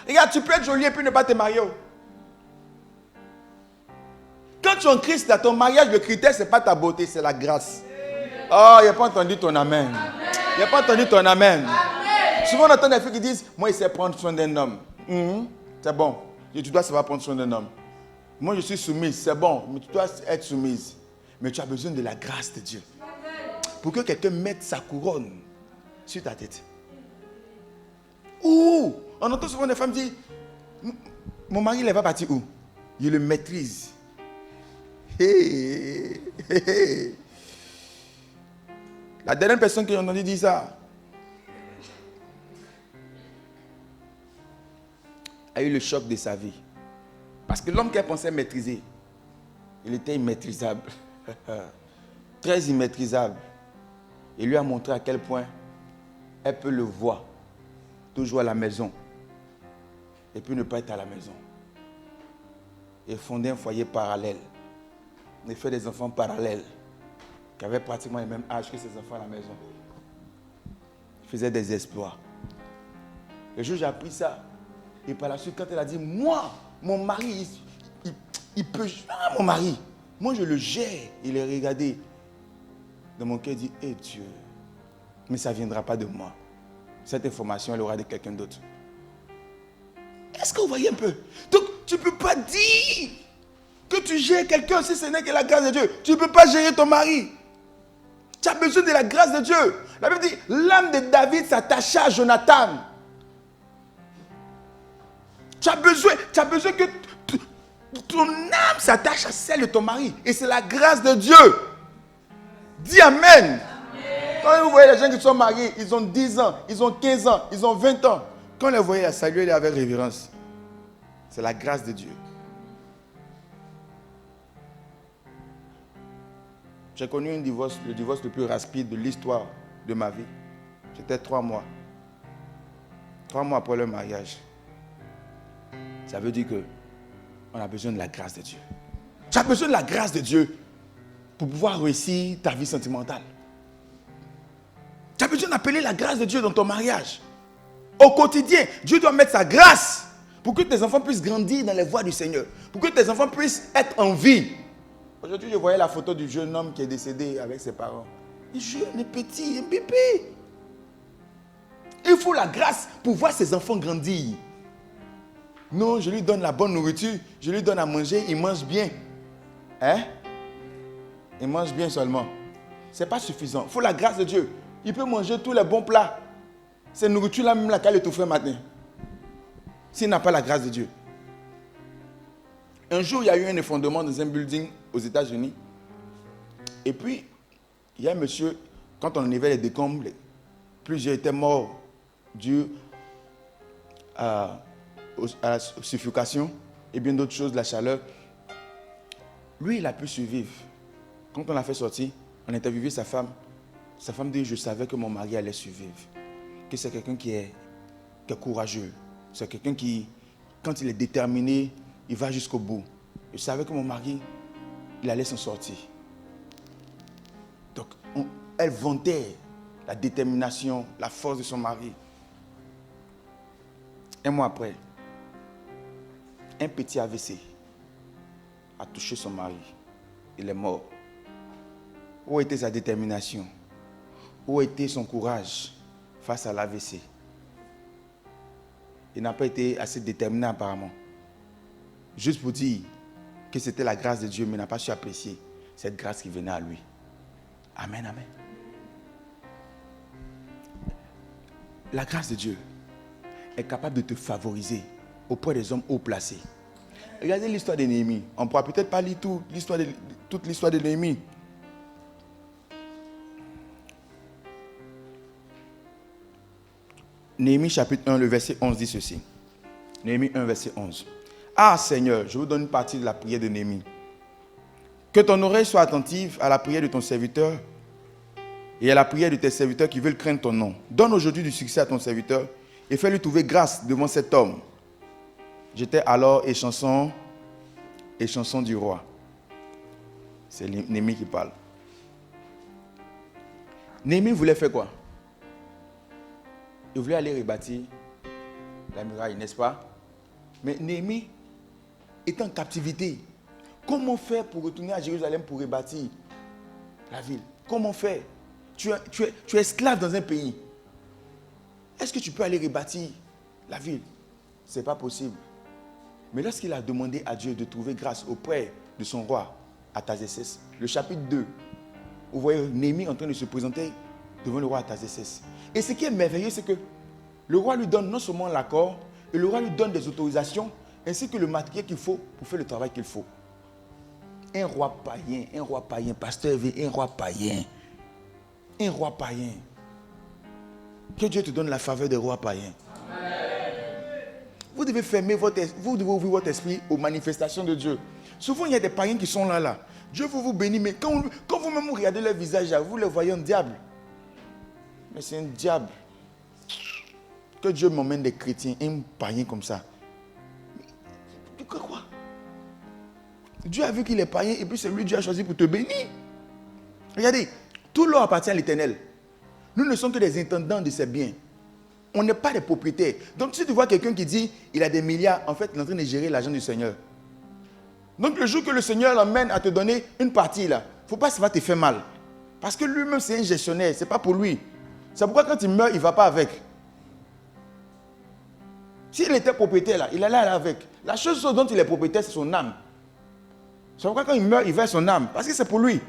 Regarde, tu peux être jolie et puis ne pas te marier. Quand tu es en Christ, dans ton mariage, le critère, ce n'est pas ta beauté, c'est la grâce. Oh, il n'y a pas entendu ton amen. Il n'y a pas entendu ton amen. Souvent, on entend des filles qui disent, moi, il sait prendre soin d'un homme. C'est bon. Et tu dois savoir prendre soin d'un homme. Moi, je suis soumise. C'est bon. Mais tu dois être soumise. Mais tu as besoin de la grâce de Dieu. Pour que quelqu'un mette sa couronne sur ta tête. Ouh! On entend souvent des femmes dire, mon mari, il va partir où? Je le maîtrise. Hey, hey, hey. La dernière personne qui a entendu dire ça a eu le choc de sa vie. Parce que l'homme qu'elle pensait maîtriser, il était immaîtrisable. Très immaîtrisable. Il lui a montré à quel point elle peut le voir toujours à la maison et puis ne pas être à la maison. Et fonder un foyer parallèle. Et faire des enfants parallèles qui avaient pratiquement le même âge que ses enfants à la maison. Il faisait des exploits. Le jour où j'ai appris ça, et par la suite, quand elle a dit, moi, mon mari, il peut... Ah, mon mari, moi je le gère. Il est regardé. Dans mon cœur, il dit, Dieu, mais ça ne viendra pas de moi. Cette information, elle aura de quelqu'un d'autre. Est-ce que vous voyez un peu? Donc, tu ne peux pas dire que tu gères quelqu'un si ce n'est que la grâce de Dieu. Tu ne peux pas gérer ton mari. Tu as besoin de la grâce de Dieu. La Bible dit, l'âme de David s'attacha à Jonathan. Tu as besoin que ton âme s'attache à celle de ton mari. Et c'est la grâce de Dieu. Dis Amen. Quand vous voyez les gens qui sont mariés, ils ont 10 ans, ils ont 15 ans, ils ont 20 ans. Quand on les voyait saluer avec révérence, c'est la grâce de Dieu. J'ai connu le divorce le plus rapide de l'histoire de ma vie. C'était 3 mois. 3 mois après le mariage. Ça veut dire qu'on a besoin de la grâce de Dieu. Tu as besoin de la grâce de Dieu pour pouvoir réussir ta vie sentimentale. Tu as besoin d'appeler la grâce de Dieu dans ton mariage. Au quotidien, Dieu doit mettre sa grâce pour que tes enfants puissent grandir dans les voies du Seigneur. Pour que tes enfants puissent être en vie. Aujourd'hui, je voyais la photo du jeune homme qui est décédé avec ses parents. Il est jeune, il est petit, un bébé. Il faut la grâce pour voir ses enfants grandir. Non, je lui donne la bonne nourriture, je lui donne à manger, il mange bien. Hein? Il mange bien seulement. Ce n'est pas suffisant. Il faut la grâce de Dieu. Il peut manger tous les bons plats. Cette nourriture-là, même laquelle il tout fait matin. S'il n'a pas la grâce de Dieu. Un jour, il y a eu un effondrement dans un building aux États-Unis. Et puis, il y a un monsieur, quand on enlevait les décombres, plusieurs étaient morts dû à la suffocation et bien d'autres choses, la chaleur. Lui, il a pu survivre. Quand on l'a fait sortir, on a interviewé sa femme. Sa femme dit, je savais que mon mari allait survivre. Que c'est quelqu'un qui est courageux. C'est quelqu'un qui, quand il est déterminé, il va jusqu'au bout. Je savais que mon mari, il allait s'en sortir. Donc, elle vantait la détermination, la force de son mari. Un mois après, un petit AVC a touché son mari. Il est mort. Où était sa détermination? Où était son courage face à l'AVC? Il n'a pas été assez déterminé apparemment. Juste pour dire que c'était la grâce de Dieu, mais il n'a pas su apprécier cette grâce qui venait à lui. Amen, amen. La grâce de Dieu est capable de te favoriser auprès des hommes haut placés. Regardez l'histoire de Néhémie. On ne pourra peut-être pas lire toute l'histoire de Néhémie. Néhémie chapitre 1, le verset 11 dit ceci. Néhémie 1, verset 11. Ah Seigneur, je vous donne une partie de la prière de Néhémie. Que ton oreille soit attentive à la prière de ton serviteur et à la prière de tes serviteurs qui veulent craindre ton nom. Donne aujourd'hui du succès à ton serviteur et fais-lui trouver grâce devant cet homme. J'étais alors échanson du roi. C'est Néhémie qui parle. Néhémie voulait faire quoi? Il voulait aller rebâtir la muraille, n'est-ce pas? Mais Néhémie est en captivité. Comment faire pour retourner à Jérusalem pour rebâtir la ville? Comment faire? Tu es esclave dans un pays. Est-ce que tu peux aller rebâtir la ville? Ce n'est pas possible. Mais lorsqu'il a demandé à Dieu de trouver grâce auprès de son roi, Artaxerxès, le chapitre 2, vous voyez Néhémie en train de se présenter devant le roi Artaxerxès. Et ce qui est merveilleux, c'est que le roi lui donne non seulement l'accord, et le roi lui donne des autorisations, ainsi que le matériel qu'il faut pour faire le travail qu'il faut. Un roi païen, pasteur V, un roi païen. Que Dieu te donne la faveur des rois païens. Vous devez fermer vous devez ouvrir votre esprit aux manifestations de Dieu. Souvent, il y a des païens qui sont là. Dieu vous bénit, mais quand vous-même regardez leur visage, vous les voyez un diable. Mais c'est un diable. Que Dieu m'emmène des chrétiens, un païen comme ça. Mais quoi? Dieu a vu qu'il est païen et puis c'est lui Dieu a choisi pour te bénir. Regardez, tout l'or appartient à l'Éternel. Nous ne sommes que des intendants de ses biens. On n'est pas des propriétaires. Donc si tu vois quelqu'un qui dit il a des milliards, en fait il est en train de gérer l'argent du Seigneur. Donc le jour que le Seigneur l'emmène à te donner une partie là, il ne faut pas que ça va te faire mal. Parce que lui-même c'est un gestionnaire, ce n'est pas pour lui. C'est pourquoi quand il meurt, il ne va pas avec. S'il était propriétaire là, il allait aller avec. La chose dont il est propriétaire, c'est son âme. C'est pourquoi quand il meurt, il verse son âme. Parce que c'est pour lui.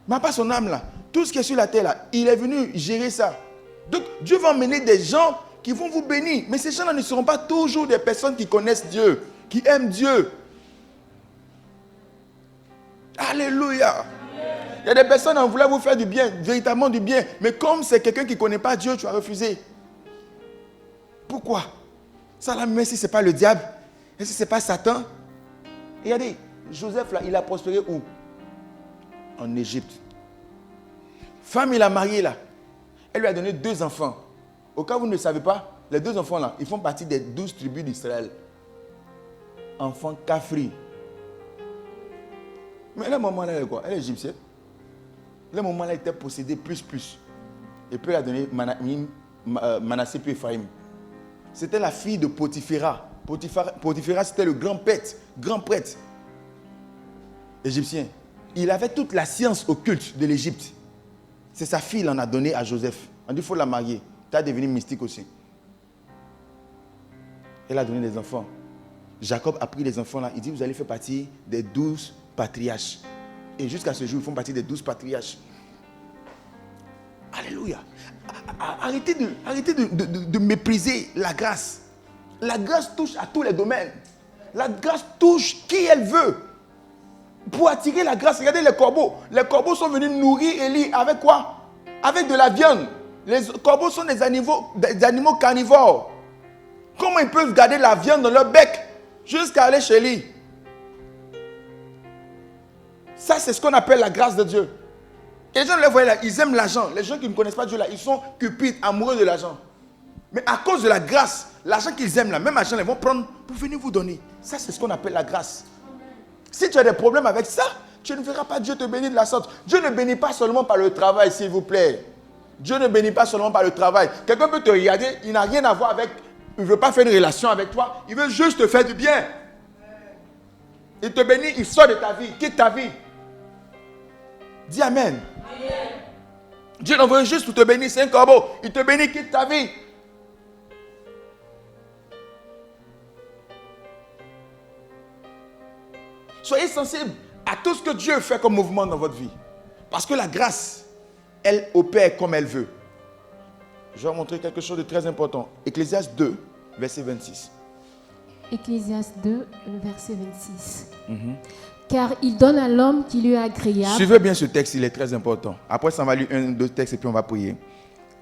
Mais pas son âme là. Tout ce qui est sur la terre là, il est venu gérer ça. Donc Dieu va emmener des gens qui vont vous bénir. Mais ces gens-là ne seront pas toujours des personnes qui connaissent Dieu, qui aiment Dieu. Alléluia. Il y a des personnes qui voulaient vous faire du bien, véritablement du bien. Mais comme c'est quelqu'un qui ne connaît pas Dieu, tu as refusé. Pourquoi? Ça là, même si ce n'est pas le diable, et si ce n'est pas Satan. Regardez, Joseph là, il a prospéré où? En Égypte. Femme, il a marié là. Elle lui a donné 2 enfants. Au cas où vous ne le savez pas, les 2 enfants là, ils font partie des 12 tribus d'Israël. Enfants Kafri. Mais le moment là, elle est quoi? Elle est égyptienne. Le moment là, elle était possédée plus. Et puis elle a donné Manassé puis Ephraïm. C'était la fille de Potiphera. Potiphera, c'était le grand prêtre égyptien. Il avait toute la science occulte de l'Égypte. C'est sa fille, il en a donné à Joseph. On dit qu'il faut la marier. Tu as devenu mystique aussi. Elle a donné des enfants. Jacob a pris les enfants là. Il dit, vous allez faire partie des 12 patriarches. Et jusqu'à ce jour, ils font partie des 12 patriarches. Alléluia. Arrêtez de mépriser la grâce. La grâce touche à tous les domaines. La grâce touche qui elle veut. Pour attirer la grâce, regardez les corbeaux. Les corbeaux sont venus nourrir Élie avec quoi? Avec de la viande. Les corbeaux sont des animaux carnivores. Comment ils peuvent garder la viande dans leur bec jusqu'à aller chez Élie? Ça, c'est ce qu'on appelle la grâce de Dieu. Et les gens, les voient là, ils aiment l'argent. Les gens qui ne connaissent pas Dieu là, ils sont cupides, amoureux de l'argent. Mais à cause de la grâce, l'argent qu'ils aiment là, même l'argent, ils vont prendre pour venir vous donner. Ça, c'est ce qu'on appelle la grâce. Si tu as des problèmes avec ça, tu ne verras pas Dieu te bénir de la sorte. Dieu ne bénit pas seulement par le travail, s'il vous plaît. Dieu ne bénit pas seulement par le travail. Quelqu'un peut te regarder, il n'a rien à voir avec, il ne veut pas faire une relation avec toi, il veut juste te faire du bien. Il te bénit, il sort de ta vie, quitte ta vie. Dis Amen. Amen. Dieu n'envoie juste pour te bénir, c'est un corbeau. Il te bénit, quitte ta vie. Soyez sensibles à tout ce que Dieu fait comme mouvement dans votre vie. Parce que la grâce, elle opère comme elle veut. Je vais vous montrer quelque chose de très important. Ecclésiaste 2, verset 26. Ecclésiaste 2, verset 26. Car il donne à l'homme qui lui est agréable. Suivez bien ce texte, il est très important. Après, ça va lire un ou deux textes et puis on va prier.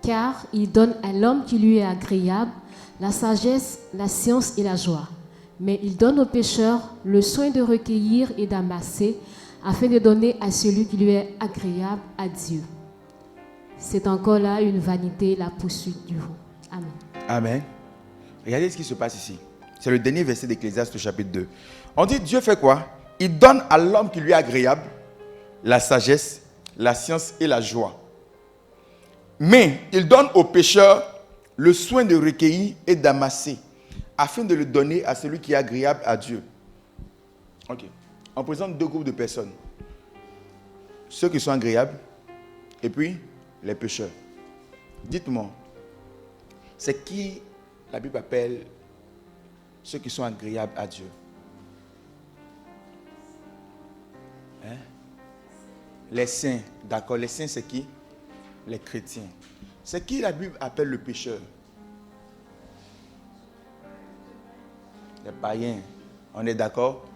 Car il donne à l'homme qui lui est agréable la sagesse, la science et la joie. Mais il donne au pécheur le soin de recueillir et d'amasser, afin de donner à celui qui lui est agréable à Dieu. C'est encore là une vanité, la poursuite du vent. Amen. Amen. Regardez ce qui se passe ici. C'est le dernier verset d'Ecclésiaste chapitre 2. On dit Dieu fait quoi? Il donne à l'homme qui lui est agréable la sagesse, la science et la joie. Mais il donne au pécheur le soin de recueillir et d'amasser, afin de le donner à celui qui est agréable à Dieu. Ok. On présente deux groupes de personnes. Ceux qui sont agréables et puis les pécheurs. Dites-moi, c'est qui la Bible appelle ceux qui sont agréables à Dieu? Hein? Les saints, d'accord. Les saints, c'est qui? Les chrétiens. C'est qui la Bible appelle le pécheur? Les païens. On est d'accord?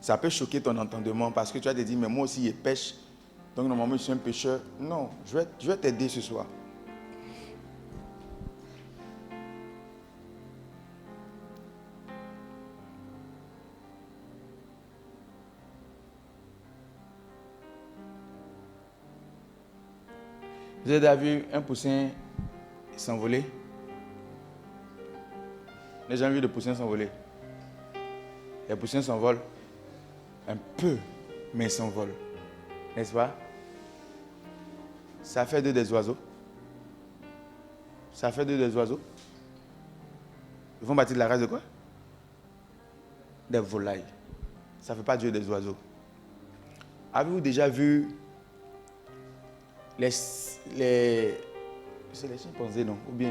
Ça peut choquer ton entendement parce que tu vas te dire, mais moi aussi, je pêche. Donc, normalement, je suis un pécheur. Non, je vais t'aider ce soir. Vous avez déjà vu un poussin s'envoler? Vous n'avez jamais vu de poussins s'envoler? Les poussins s'envolent un peu, mais ils s'envolent. N'est-ce pas? Ça fait d'eux des oiseaux. Ça fait d'eux des oiseaux. Ils vont bâtir de la race de quoi? Des volailles. Ça ne fait pas d'eux des oiseaux. Avez-vous déjà vu c'est les chimpanzés, non? Ou bien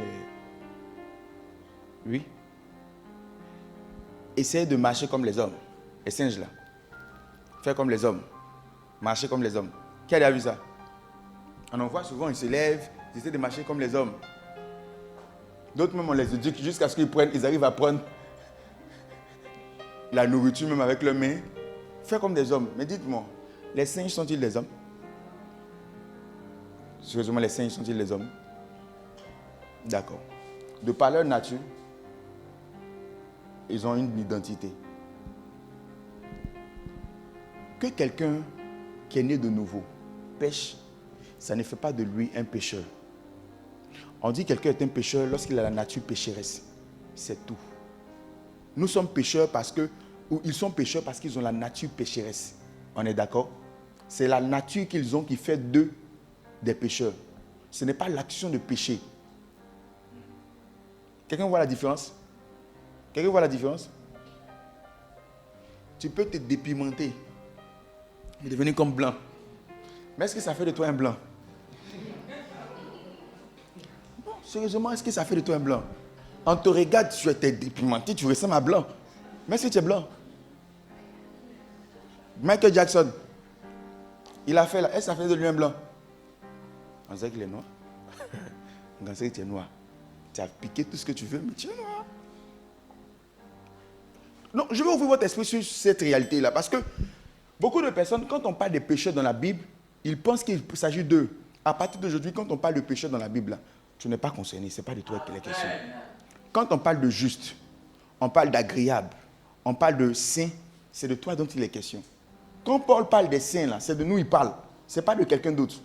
oui. Essayez de marcher comme les hommes. Les singes là. Faire comme les hommes. Marcher comme les hommes. Qui a déjà vu ça? On en voit souvent, ils se lèvent, ils essaient de marcher comme les hommes. D'autres même, on les éduque jusqu'à ce qu'ils arrivent à prendre la nourriture même avec leurs mains. Faire comme des hommes. Mais dites-moi, les singes sont-ils des hommes? Sérieusement, les singes sont-ils des hommes? D'accord. De par leur nature, ils ont une identité. Que quelqu'un qui est né de nouveau pêche, ça ne fait pas de lui un pécheur. On dit que quelqu'un est un pécheur lorsqu'il a la nature pécheresse. C'est tout. Nous sommes pécheurs ou ils sont pécheurs parce qu'ils ont la nature pécheresse. On est d'accord? C'est la nature qu'ils ont qui fait d'eux des pécheurs. Ce n'est pas l'action de péché. Quelqu'un voit la différence? Quelqu'un voit la différence? Tu peux te dépimenter et devenir comme blanc. Mais est-ce que ça fait de toi un blanc? Non, sérieusement, est-ce que ça fait de toi un blanc? On te regarde, tu es dépimenté, tu ressembles à blanc. Mais est-ce que tu es blanc? Michael Jackson, il a fait là, est-ce que ça fait de lui un blanc? On sait qu'il est noir. On sait que tu es noir. Tu as piqué tout ce que tu veux, mais tu es noir. Non, je vais ouvrir votre esprit sur cette réalité-là. Parce que beaucoup de personnes, quand on parle des pécheurs dans la Bible, ils pensent qu'il s'agit d'eux. À partir d'aujourd'hui, quand on parle de pécheurs dans la Bible, là, tu n'es pas concerné. Ce n'est pas de toi qu'il est question. Quand on parle de juste, on parle d'agréable, on parle de saint, c'est de toi dont il est question. Quand Paul parle des saints, là, c'est de nous il parle. Ce n'est pas de quelqu'un d'autre.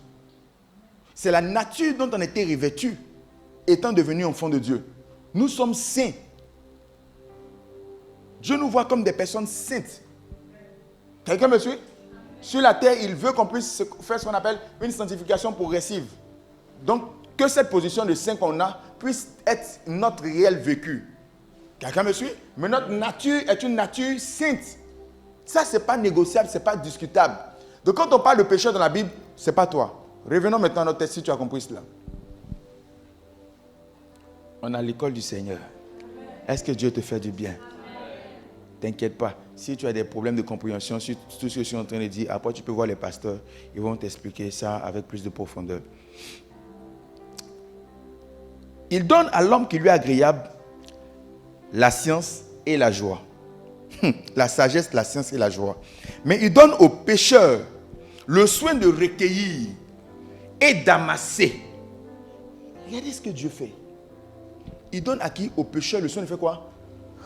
C'est la nature dont on était revêtu, étant devenu enfant de Dieu. Nous sommes saints. Dieu nous voit comme des personnes saintes. Quelqu'un me suit? Sur la terre, il veut qu'on puisse faire ce qu'on appelle une sanctification progressive. Donc, que cette position de saint qu'on a puisse être notre réel vécu. Quelqu'un me suit? Mais notre nature est une nature sainte. Ça, ce n'est pas négociable, ce n'est pas discutable. Donc, quand on parle de péché dans la Bible, ce n'est pas toi. Revenons maintenant à notre texte si tu as compris cela. On a l'école du Seigneur. Est-ce que Dieu te fait du bien? T'inquiète pas. Si tu as des problèmes de compréhension sur tout ce que je suis en train de dire, après tu peux voir les pasteurs. Ils vont t'expliquer ça avec plus de profondeur. Il donne à l'homme qui lui est agréable la science et la joie. La sagesse, la science et la joie. Mais il donne aux pécheurs le soin de recueillir et d'amasser. Regardez ce que Dieu fait. Il donne à qui? Aux pécheurs le soin de faire quoi?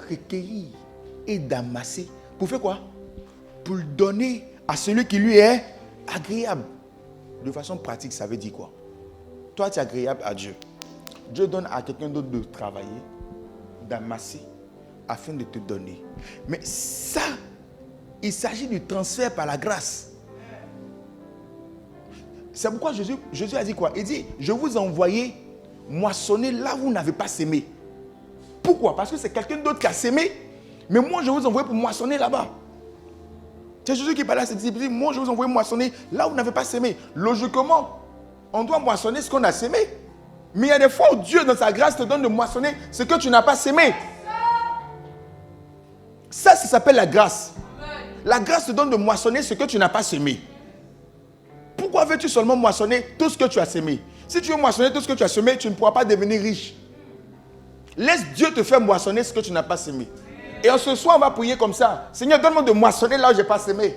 Recueillir et d'amasser. Pour faire quoi? Pour le donner à celui qui lui est agréable. De façon pratique, ça veut dire quoi? Toi, tu es agréable à Dieu. Dieu donne à quelqu'un d'autre de travailler, d'amasser, afin de te donner. Mais ça, il s'agit du transfert par la grâce. C'est pourquoi Jésus a dit quoi? Il dit, je vous ai envoyé moissonner là où vous n'avez pas sémé. Pourquoi? Parce que c'est quelqu'un d'autre qui a sémé. Mais moi, je vous envoie pour moissonner là-bas. C'est Jésus qui parlait à ses disciples. Il dit, moi, je vous envoie moissonner là où vous n'avez pas sémé. Logiquement, on doit moissonner ce qu'on a sémé. Mais il y a des fois où Dieu, dans sa grâce, te donne de moissonner ce que tu n'as pas sémé. Ça s'appelle la grâce. La grâce te donne de moissonner ce que tu n'as pas sémé. Pourquoi veux-tu seulement moissonner tout ce que tu as sémé? Si tu veux moissonner tout ce que tu as semé, tu ne pourras pas devenir riche. Laisse Dieu te faire moissonner ce que tu n'as pas sémé. Et ce soir, on va prier comme ça. Seigneur, donne-moi de moissonner là où je n'ai pas sémé.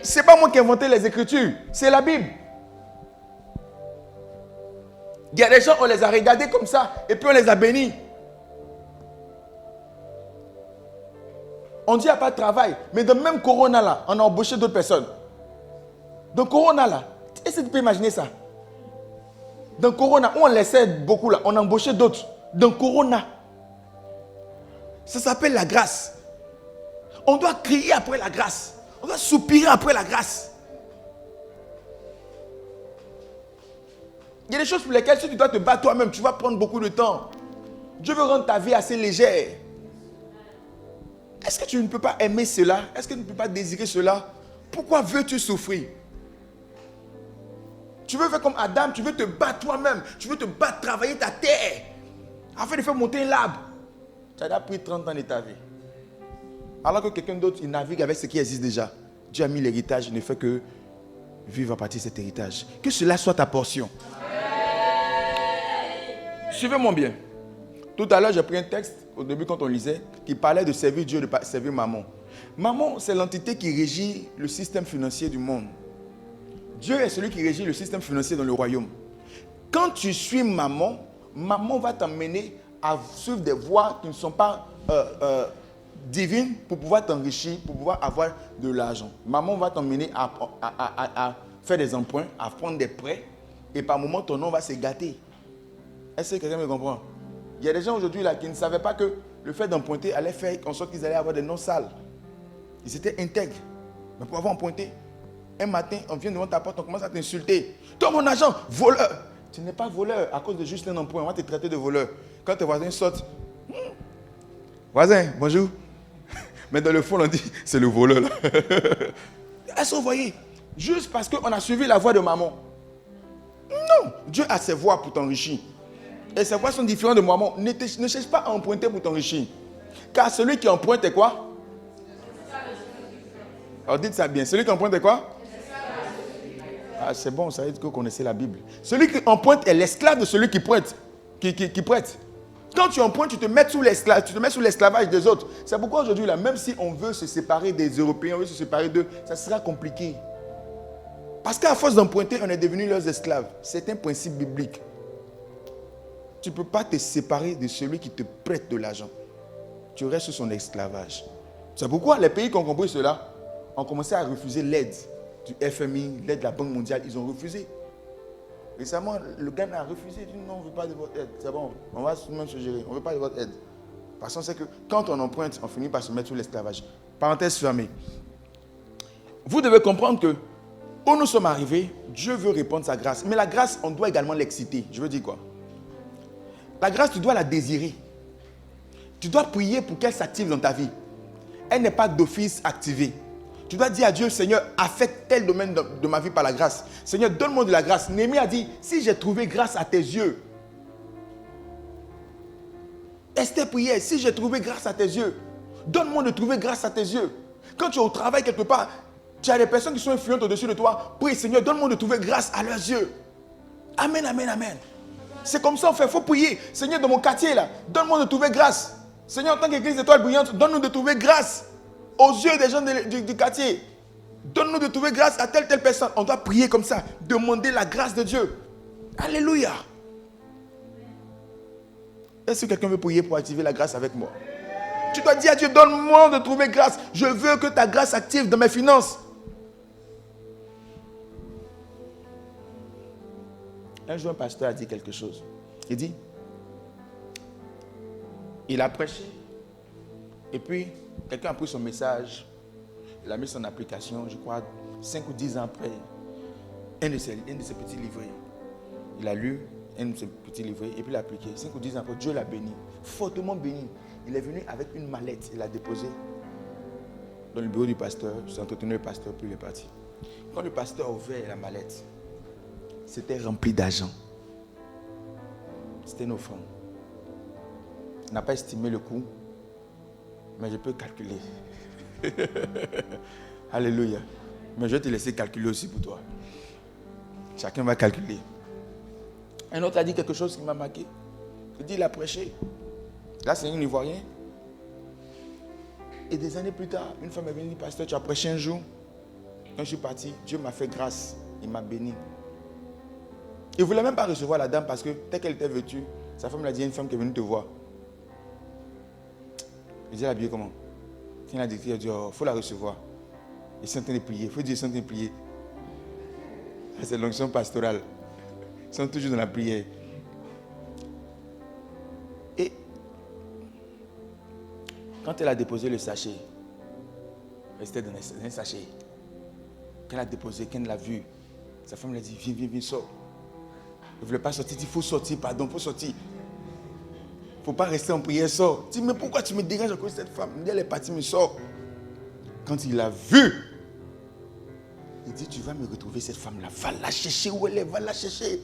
Ce n'est pas moi qui ai inventé les Écritures. C'est la Bible. Il y a des gens, on les a regardés comme ça. Et puis on les a bénis. On dit qu'il n'y a pas de travail. Mais dans le même Corona là, on a embauché d'autres personnes. Dans Corona là, est-ce que tu peux imaginer ça? Dans Corona, où on laissait beaucoup là, on a embauché d'autres. Dans Corona. Ça s'appelle la grâce. On doit crier après la grâce. On doit soupirer après la grâce. Il y a des choses pour lesquelles si tu dois te battre toi-même, tu vas prendre beaucoup de temps. Dieu veut rendre ta vie assez légère. Est-ce que tu ne peux pas aimer cela? Est-ce que tu ne peux pas désirer cela? Pourquoi veux-tu souffrir? Tu veux faire comme Adam, tu veux te battre toi-même. Tu veux te battre, travailler ta terre. Afin de faire monter un arbre. Ça a pris 30 ans de ta vie. Alors que quelqu'un d'autre, il navigue avec ce qui existe déjà. Dieu a mis l'héritage, il ne fait que vivre à partir de cet héritage. Que cela soit ta portion. Suivez-moi bien. Tout à l'heure, j'ai pris un texte, au début quand on lisait, qui parlait de servir Dieu, de servir Mammon. Mammon, c'est l'entité qui régit le système financier du monde. Dieu est celui qui régit le système financier dans le royaume. Quand tu suis Mammon, Mammon va t'amener à suivre des voies qui ne sont pas divines pour pouvoir t'enrichir, pour pouvoir avoir de l'argent. Mammon va t'emmener à faire des emprunts, à prendre des prêts, et par moment, ton nom va se gâter. Est-ce que quelqu'un me comprend? Il y a des gens aujourd'hui là qui ne savaient pas que le fait d'emprunter allait faire en sorte qu'ils allaient avoir des noms sales. Ils étaient intègres. Mais pour avoir emprunté, un matin, on vient devant ta porte, on commence à t'insulter. Toi, mon agent, voleur. Tu n'es pas voleur à cause de juste un emprunt. On va te traiter de voleur. Quand tes voisins sortent, voisin, bonjour. Mais dans le fond, on dit, c'est le voleur là. Elles sont envoyées. Juste parce qu'on a suivi la voie de Mammon. Non, Dieu a ses voies pour t'enrichir. Et ses voies sont différentes de Mammon. Ne cherche pas à emprunter pour t'enrichir. Car celui qui emprunte est quoi? Alors dites ça bien. Celui qui emprunte est quoi? Ah, c'est bon, ça veut dire que vous connaissez la Bible. Celui qui emprunte est l'esclave de celui qui prête. Qui prête. Quand tu empruntes, tu te mets sous l'esclavage des autres. C'est pourquoi aujourd'hui, là, même si on veut se séparer des Européens, on veut se séparer d'eux, ça sera compliqué. Parce qu'à force d'emprunter, on est devenus leurs esclaves. C'est un principe biblique. Tu ne peux pas te séparer de celui qui te prête de l'argent. Tu restes sous son esclavage. C'est pourquoi les pays qui ont compris cela, ont commencé à refuser l'aide du FMI, l'aide de la Banque mondiale. Ils ont refusé. Récemment, le Ghana a refusé. Il dit non, on ne veut pas de votre aide. C'est bon, on va même se gérer. On ne veut pas de votre aide. Parce qu'on sait que quand on emprunte, on finit par se mettre sous l'esclavage. Parenthèse fermée. Vous devez comprendre que où nous sommes arrivés, Dieu veut répandre sa grâce. Mais la grâce, on doit également l'exciter. Je veux dire quoi? La grâce, tu dois la désirer. Tu dois prier pour qu'elle s'active dans ta vie. Elle n'est pas d'office activée. Tu dois dire à Dieu, Seigneur, affecte tel domaine de ma vie par la grâce. Seigneur, donne-moi de la grâce. Néhémie a dit, si j'ai trouvé grâce à tes yeux. Esther priait, si j'ai trouvé grâce à tes yeux. Donne-moi de trouver grâce à tes yeux. Quand tu es au travail quelque part, tu as des personnes qui sont influentes au-dessus de toi. Prie, Seigneur, donne-moi de trouver grâce à leurs yeux. Amen, amen, amen. C'est comme ça on fait, il faut prier. Seigneur, dans mon quartier là, donne-moi de trouver grâce. Seigneur, en tant qu'église étoile brillante, donne-nous de trouver grâce aux yeux des gens du quartier. Donne-nous de trouver grâce à telle personne. On doit prier comme ça, demander la grâce de Dieu. Alléluia. Est-ce que quelqu'un veut prier pour activer la grâce avec moi? Tu dois dire à Dieu, donne-moi de trouver grâce. Je veux que ta grâce active dans mes finances. Un jour, un pasteur a dit quelque chose. Il dit, il a prêché. Et puis, quelqu'un a pris son message. Il a mis son application, je crois, 5 ou 10 ans après. Un de ses petits livrets. Il a lu un de ses petits livrets et puis il l'a appliqué. 5 ou 10 ans après, Dieu l'a béni. Fortement béni. Il est venu avec une mallette. Il l'a déposée dans le bureau du pasteur. Il s'est entretenu le pasteur, puis il est parti. Quand le pasteur a ouvert la mallette, c'était rempli d'argent. C'était une offrande. On n'a pas estimé le coût, mais je peux calculer. Alléluia. Mais je vais te laisser calculer aussi pour toi. Chacun va calculer. Un autre a dit quelque chose qui m'a marqué. Il dit, il a prêché. Là, c'est un Ivoirien. Et des années plus tard, une femme est venue dire, pasteur, tu as prêché un jour. Quand je suis parti, Dieu m'a fait grâce. Il m'a béni. Il ne voulait même pas recevoir la dame parce que, telle qu'elle était vêtue, sa femme lui a dit, il y a une femme qui est venue te voir. Il dit, elle est habillée comment? Quand il a dit, il faut la recevoir. Ils sont en train de prier. Il faut dire, ils sont en train de prier. C'est l'onction pastorale. Ils sont toujours dans la prière. Et quand elle a déposé le sachet, restait dans un sachet. Quand elle a déposé, quand elle l'a vu, sa femme lui a dit, viens, sors. Il ne voulait pas sortir, il dit, il faut sortir, pardon, il faut sortir. Il ne faut pas rester en prière, sors. Il dit, mais pourquoi tu me déranges encore cette femme? Il dit, elle est partie, mais sors. Quand il l'a vu, il dit, tu vas me retrouver cette femme-là. Va la chercher où elle est, va la chercher.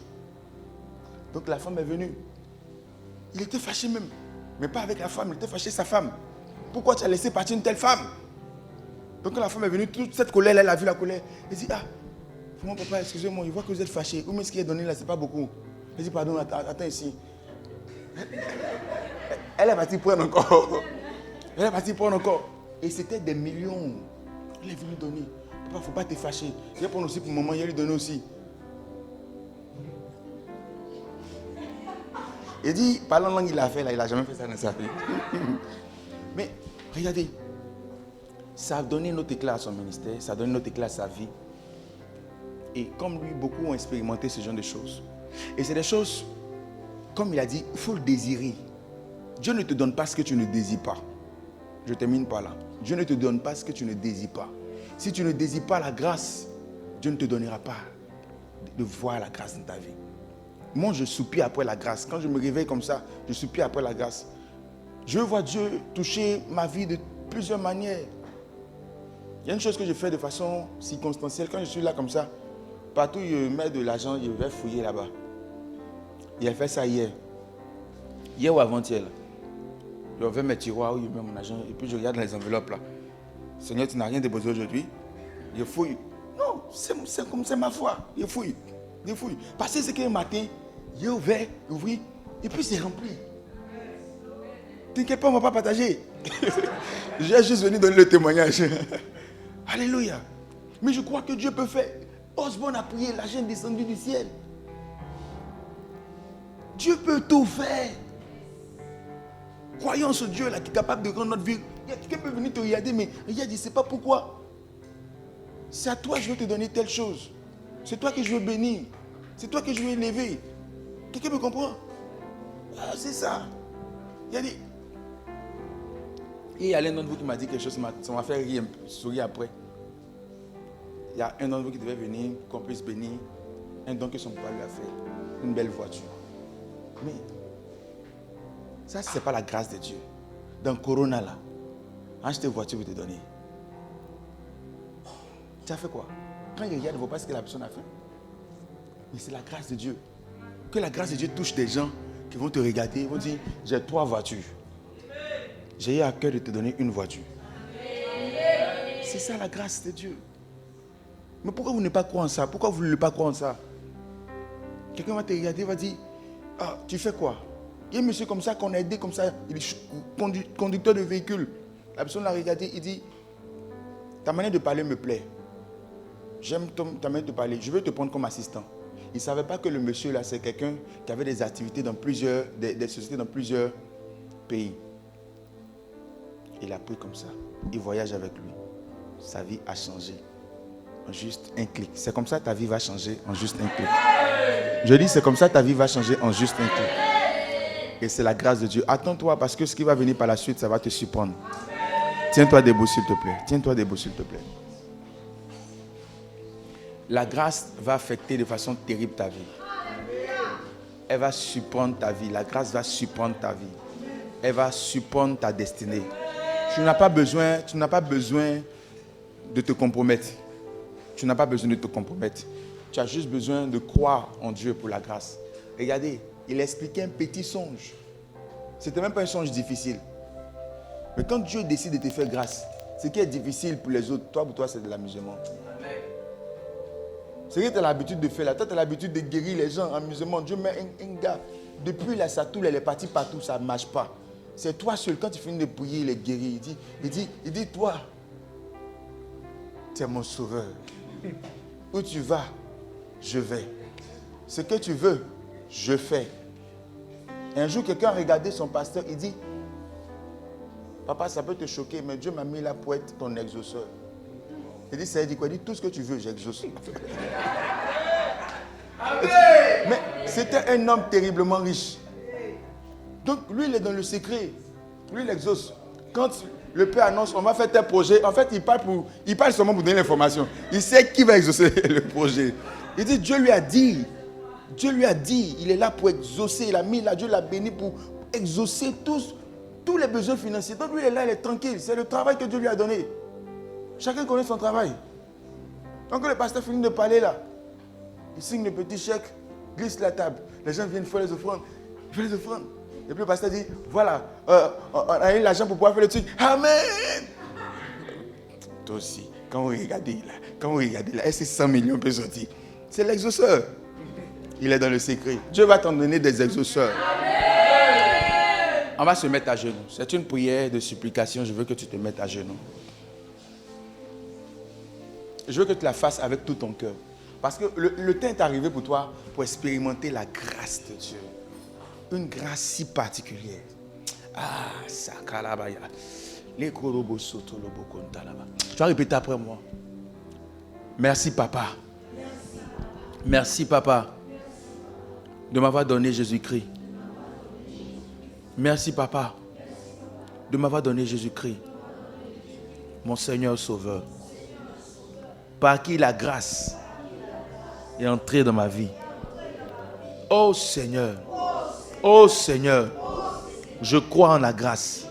Donc la femme est venue. Il était fâché même. Mais pas avec la femme, il était fâché sa femme. Pourquoi tu as laissé partir une telle femme? Donc quand la femme est venue, toute cette colère, elle a vu la colère. Elle dit, mon papa, excusez-moi, il voit que vous êtes fâché. Ou mais ce qui est donné là, c'est pas beaucoup. Elle dit, pardon, attends ici. Elle est partie prendre encore. Elle est partie prendre encore. Et c'était des millions. Elle est venue donner. Papa, il ne faut pas te fâcher. Je vais prendre aussi pour maman, je vais lui donner aussi. Il dit, parlant langue, il a fait là, il n'a jamais fait ça dans sa vie. Mais regardez, ça a donné notre éclat à son ministère, ça a donné notre éclat à sa vie. Et comme lui, beaucoup ont expérimenté ce genre de choses. Et c'est des choses, comme il a dit, il faut le désirer. Dieu ne te donne pas ce que tu ne désires pas. Je termine par là. Dieu ne te donne pas ce que tu ne désires pas. Si tu ne désires pas la grâce, Dieu ne te donnera pas de voir la grâce dans ta vie. Moi, je soupire après la grâce. Quand je me réveille comme ça, je soupire après la grâce. Je vois Dieu toucher ma vie de plusieurs manières. Il y a une chose que je fais de façon circonstancielle. Quand je suis là comme ça, partout où je mets de l'argent, je vais fouiller là-bas. Il a fait ça hier. Hier ou avant-hier. Je vais mes tiroirs où je mets mon argent et puis je regarde dans les enveloppes là. Seigneur, tu n'as rien déposé aujourd'hui. Je fouille. Non, c'est comme c'est ma foi. Je fouille. Parce que c'est qu'un matin, j'ai ouvert, ouvert, et puis c'est rempli. T'inquiète pas, on ne va pas partager. J'ai juste venu donner le témoignage. Alléluia. Mais je crois que Dieu peut faire. Osborne a prié, l'argent est descendu du ciel. Dieu peut tout faire. Croyons ce Dieu là qui est capable de rendre notre vie. Il y a quelqu'un qui peut venir te regarder, mais regarde, il ne sait pas pourquoi. c'est à toi que je veux te donner telle chose. C'est toi que je veux bénir. C'est toi que je veux élever. Quelqu'un me comprend? Ah, c'est ça. Il a dit. Et il y a l'un d'entre vous qui m'a dit quelque chose, ça m'a fait rire, sourire après. Il y a un d'entre vous qui devait venir, qu'on puisse bénir, un don que son papa lui a fait, une belle voiture. Mais ça, ce n'est pas la grâce de Dieu. Dans Corona, là, acheter une voiture pour te donner. Tu as fait quoi? Quand il regarde, il ne voit pas ce que la personne a fait. Mais c'est la grâce de Dieu. Que la grâce de Dieu touche des gens qui vont te regarder, ils vont dire, j'ai 3 voitures. J'ai eu à cœur de te donner une voiture. C'est ça la grâce de Dieu. Mais pourquoi vous ne pas croire en ça? Pourquoi vous ne voulez pas croire en ça? Quelqu'un va te regarder, va dire, ah, tu fais quoi? Il y a un monsieur comme ça qu'on a aidé comme ça, il est conducteur de véhicule. La personne l'a regardé, il dit, ta manière de parler me plaît. J'aime ta manière de parler, je veux te prendre comme assistant. Il ne savait pas que le monsieur là, c'est quelqu'un qui avait des activités dans plusieurs, des sociétés dans plusieurs pays. Il a pris comme ça. Il voyage avec lui. Sa vie a changé en juste un clic. C'est comme ça que ta vie va changer en juste un clic. Je dis, c'est comme ça que ta vie va changer en juste un clic. Et c'est la grâce de Dieu. Attends-toi parce que ce qui va venir par la suite, ça va te surprendre. Tiens-toi debout s'il te plaît. Tiens-toi debout s'il te plaît. La grâce va affecter de façon terrible ta vie. Elle va surprendre ta vie. La grâce va surprendre ta vie. Elle va surprendre ta destinée. Tu n'as pas besoin de te compromettre. Tu n'as pas besoin de te compromettre. Tu as juste besoin de croire en Dieu pour la grâce. Regardez, il expliquait un petit songe. Ce n'était même pas un songe difficile. Mais quand Dieu décide de te faire grâce, ce qui est difficile pour les autres, pour toi, c'est de l'amusement. Ce que tu as l'habitude de faire là, toi, tu as l'habitude de guérir les gens en amusement. Dieu met un gars, depuis la satoule, elle est partie partout, ça ne marche pas. C'est toi seul, quand tu finis de prier, il est guéri. Il dit, toi, tu es mon sauveur. Où tu vas, je vais. Ce que tu veux, je fais. Un jour, quelqu'un a regardé son pasteur, il dit, papa, ça peut te choquer, mais Dieu m'a mis là pour être ton exauceur. Il dit, ça veut dire quoi? Il dit, tout ce que tu veux, j'exauce. Mais c'était un homme terriblement riche. Donc, lui, il est dans le secret. Lui, il exauce. Quand le père annonce, on va faire tel projet, en fait, il parle seulement pour donner l'information. Il sait qui va exaucer le projet. Il dit, Dieu lui a dit, il est là pour exaucer. Il a mis là, Dieu l'a béni pour exaucer tous les besoins financiers. Donc, lui, il est là, il est tranquille. C'est le travail que Dieu lui a donné. Chacun connaît son travail. Donc, quand le pasteur finit de parler là, il signe le petit chèque, glisse la table. Les gens viennent faire les offrandes. Il fait les offrandes. Et puis le pasteur dit, voilà, on a eu l'argent pour pouvoir faire le truc. Amen. Toi aussi, quand vous regardez là, est-ce que 100 millions peut sortir? C'est l'exauceur. Il est dans le secret. Dieu va t'en donner des exauceurs. Amen. On va se mettre à genoux. C'est une prière de supplication. Je veux que tu te mettes à genoux. Je veux que tu la fasses avec tout ton cœur. Parce que le temps est arrivé pour toi pour expérimenter la grâce de Dieu. Une grâce si particulière. Ah, ça calabaya. Les korobo soto lobo konta là-bas. Tu vas répéter après moi. Merci papa. Merci papa de m'avoir donné Jésus-Christ. Merci papa de m'avoir donné Jésus-Christ, mon Seigneur Sauveur, par qui la grâce est entrée dans ma vie. Oh Seigneur, je crois en la grâce.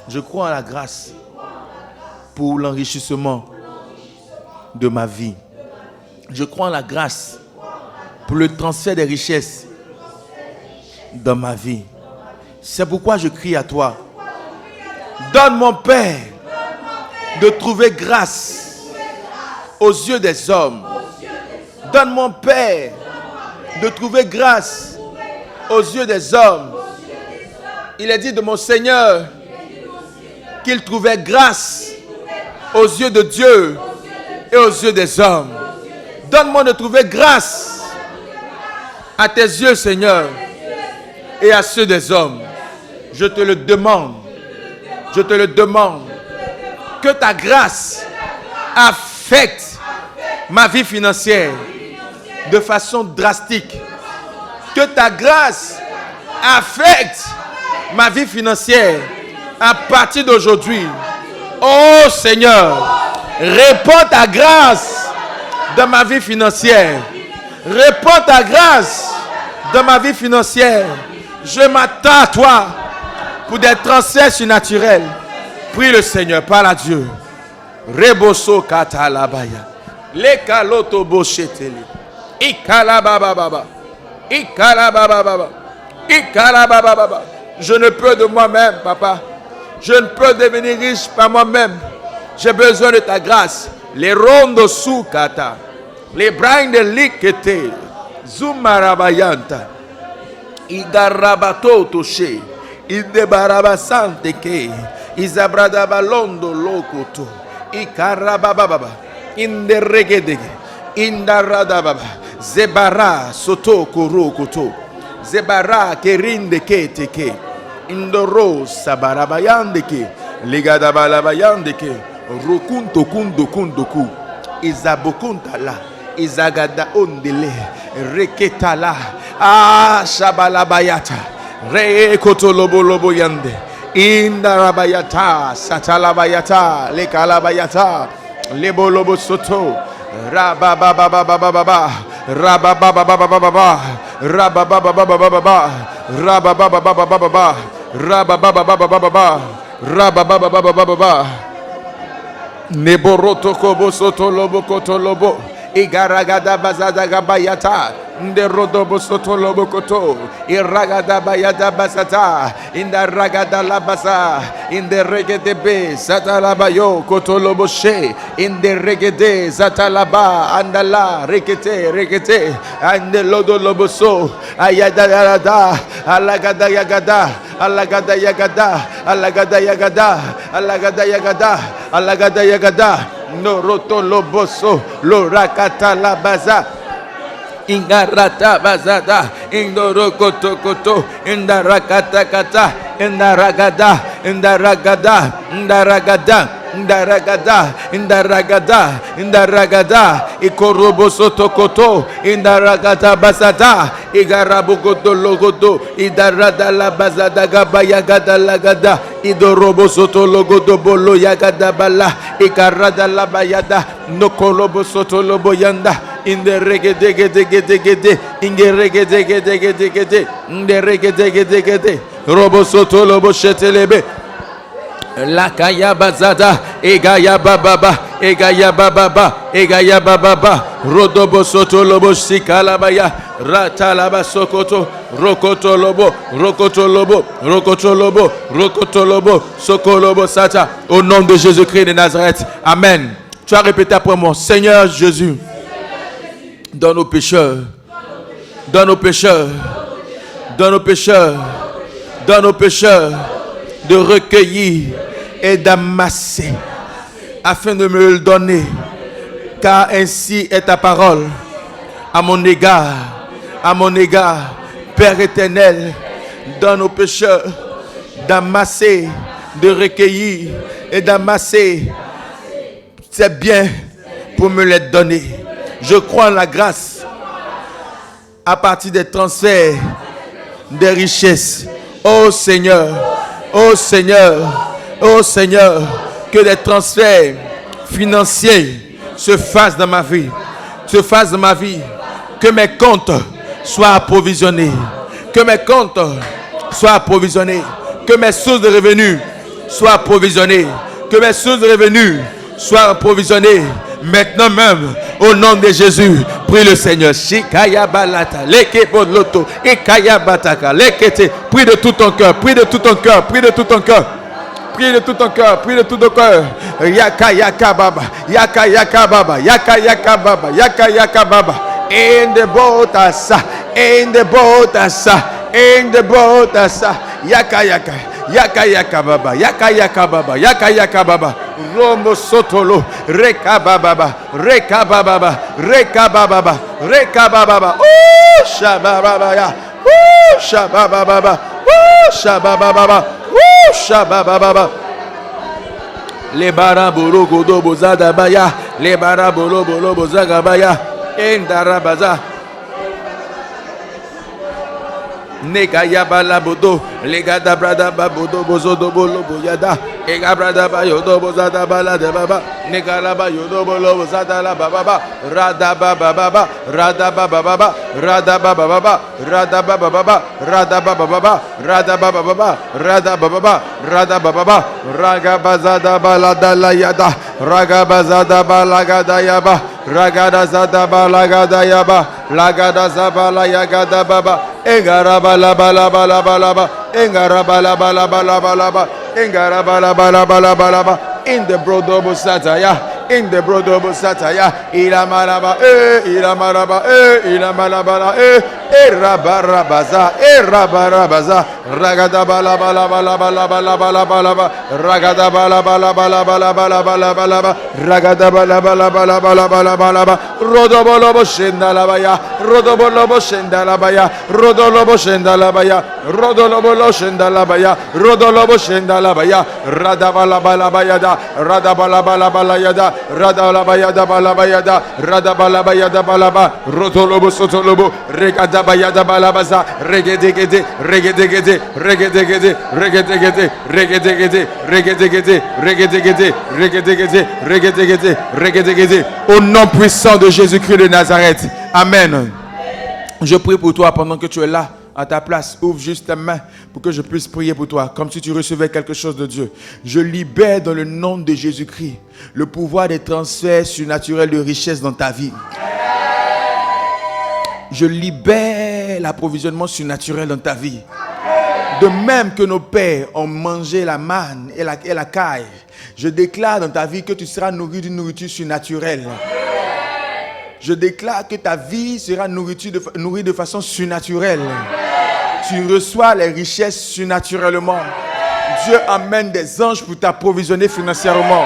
Je crois en la grâce pour l'enrichissement de ma vie. Je crois en la grâce pour le transfert des richesses dans ma vie. C'est pourquoi je crie à toi. Donne mon Père de trouver grâce aux yeux des hommes. Donne mon Père de trouver grâce aux yeux des hommes. Il est dit de mon Seigneur qu'il trouvait grâce aux yeux de Dieu et aux yeux des hommes. Donne-moi de trouver grâce à tes yeux, Seigneur, et à ceux des hommes. Je te le demande. Je te le demande. Que ta grâce affecte ma vie financière de façon drastique. Que ta grâce affecte ma vie financière à partir d'aujourd'hui. Oh Seigneur, répands ta grâce dans ma vie financière. Répands ta grâce dans ma vie financière. Je m'attends à toi pour des transferts surnaturels. Prie le Seigneur, parle à Dieu. Reboso katalabaya. Le kaloto boshetele. Ikalabababa. Ikalabababa. Ikalabababa. Je ne peux de moi-même, papa. Je ne peux devenir riche par moi-même. J'ai besoin de ta grâce. Les rondos soukata. Les brins de likete. Zumarabayanta. Igarabato toshe. Idebarabasante ke. Izabradabalondo lokoto. Ikarabababa. Inderegedege. Indaradababa. Zebara soto kurukoto. Zebara kerinde keteke. Indoro sabarabayandeke. Ligadabalabayandeke. Rokunto kundo kundoku. Izabokuntala. Izagada ondele. Reketala. Ah shabalabayata. Rekotolobolobo yande. Indarabayata. Satalabayata. Lekalabayata. Lebolobo soto. Rababababababa. Rababababababa. Rababababababa. Rababababababa. Rababababababa. Rababababababa. Neboroto kobo soto lobo koto lobo. Igaragada bazada gabayata. Nderodobo soto lobo koto. Iragada bayada basata. Indaragada labasa. Inderegede be satalabayo koto lobo she. Inderegede satalaba. Andala rekete rekete. Andelodo lobo so. Ayada yada. Alagada yagada. Alagada yagada. Alagada yagada. Alagada yagada. Alagada yagada. No roto loboso. Lorakata la baza. Ingarata bazada. Indoro koto koto. Indarakata kata. Indaragada. Indaragada. Indaragada. Indaragada. Indaragada. Indaragada. Ikorobo soto koto. Indaragata bazada. Igarabugodo logodo. Idarada la bazada gabayagada lagada. Idorobo soto logodo bolo yagada bala. Ikarada la bayada. Nokolobo soto lobo yanda. In the regedegedegedegede. In the regedegedegedegede. In the regedegedegede. Robo soto lobo shetelebe. Lakaya bazada. Egaya bababa. Egaya bababa. Egaya bababa. Rodobo soto lobo shikalabaya. Ratalaba sokoto. Rokoto lobo. Rokoto lobo. Rokoto lobo. Rokoto lobo. Sokolobo sata. Au nom de Jésus-Christ de Nazareth. Amen. Tu as répété après moi. Seigneur Jésus. Dans nos pécheurs, dans nos pécheurs, dans nos pécheurs, dans nos pécheurs, de recueillir et d'amasser, afin de me le donner, car ainsi est ta parole à mon égard, Père éternel, dans nos pécheurs, d'amasser, de recueillir et d'amasser, c'est bien pour me les donner. Je crois en la grâce à partir des transferts des richesses. Oh Seigneur, oh Seigneur, oh Seigneur, que des transferts financiers se fassent dans ma vie, que mes comptes soient approvisionnés, que mes comptes soient approvisionnés, que mes sources de revenus soient approvisionnées, que mes sources de revenus soient approvisionnées. Maintenant même, au nom de Jésus, prie le Seigneur. Shikaya balata, leke boloto, ikaya bataka, lekete. Prie de tout ton cœur, prie de tout ton cœur, prie de tout ton cœur. Prie de tout ton cœur, prie de tout ton cœur. Yaka yaka baba, yaka yaka baba, yaka yaka baba, yaka yaka baba. In the botasa, in the botasa, in the botasa, yaka yaka. Yaka yaka baba, yaka yaka baba, yaka yaka baba. Romo sotolo, reka baba, reka baba, reka baba, reka baba. Oh shababa ya, oh shababa baba, oh shababa baba, oh shababa baba. Le baraburu godo bozada baya, Le barabolo bolo bozagabaya. Endarabaza. Negaya balabodo, legada brada babodo bozodo bolo boyada, ega brada bayodo bozada balada baba, negala bayodo bolo bozada la baba, rada baba baba, rada baba baba, rada baba baba, rada baba baba, rada baba baba, rada baba baba, rada baba baba, rada baba baba, raga bazada balada la yada, raga bazada balagada yaba, ragada zada balagada yaba, lagada zabala yagada baba. Engarabala bala bala bala ba, engarabala bala bala bala ba, engarabala bala bala bala ba. In the brodobo sataya, in the brodobo sataya, ilamaraba, ilamaraba, ilamaraba, rabarabaza, rabarabaza, ragada bala bala bala bala bala bala bala ba, ragada bala bala bala bala bala bala bala ba, ragada bala bala bala bala bala bala ba, rodobolobo shendalabaya, rodobolobo shendalabaya, rodolobo shendalabaya, rodolobo shendalabaya, rodolobo shendalabaya, radabala bala bayada, radabala bala balayada, radabala bayada balabayada, radabala bayada balaba, rodolobo sotolobo, regada bayada balabaza, regedegede, regedegede, regedegede, regedegede, regedegede, regedegede, regedegede, regedegede, regedegede, regedegede. Au nom puissant de Jésus-Christ de Nazareth. Amen. Je prie pour toi pendant que tu es là à ta place. Ouvre juste ta main pour que je puisse prier pour toi, comme si tu recevais quelque chose de Dieu. Je libère dans le nom de Jésus-Christ le pouvoir des transferts surnaturels de richesse dans ta vie. Je libère l'approvisionnement surnaturel dans ta vie. De même que nos pères ont mangé la manne et la caille, je déclare dans ta vie que tu seras nourri d'une nourriture surnaturelle. Je déclare que ta vie sera nourrie de façon surnaturelle. Tu reçois les richesses surnaturellement. Dieu amène des anges pour t'approvisionner financièrement.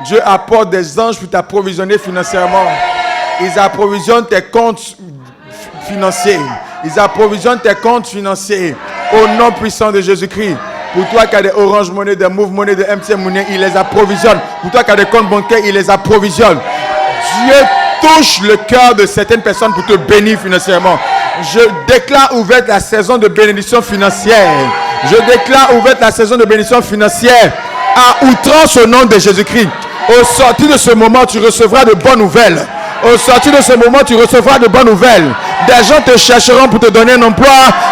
Dieu apporte des anges pour t'approvisionner financièrement. Ils approvisionnent tes comptes financiers. Ils approvisionnent tes comptes financiers. Au nom puissant de Jésus-Christ. Pour toi qui as des Orange Money, des Move Money, des MTN Money, il les approvisionne. Pour toi qui as des comptes bancaires, il les approvisionne. Dieu touche le cœur de certaines personnes pour te bénir financièrement. Je déclare ouverte la saison de bénédiction financière. Je déclare ouverte la saison de bénédiction financière à outrance au nom de Jésus-Christ. Au sortir de ce moment, tu recevras de bonnes nouvelles. Au sortir de ce moment, tu recevras de bonnes nouvelles. Des gens te chercheront pour te donner un emploi.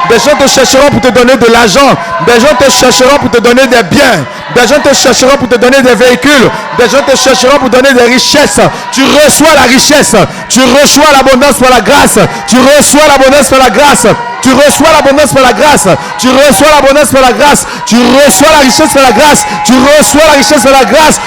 Des gens te chercheront pour te donner de l'argent. Des gens te chercheront pour te donner des biens. Des gens te chercheront pour te donner des véhicules. Des gens te chercheront pour te donner des richesses. Tu reçois la richesse. Tu reçois l'abondance par la grâce. Tu reçois l'abondance par la grâce. Tu reçois l'abondance par la grâce. Tu reçois l'abondance par la grâce. Tu reçois la richesse par la grâce. Tu reçois la richesse par la grâce.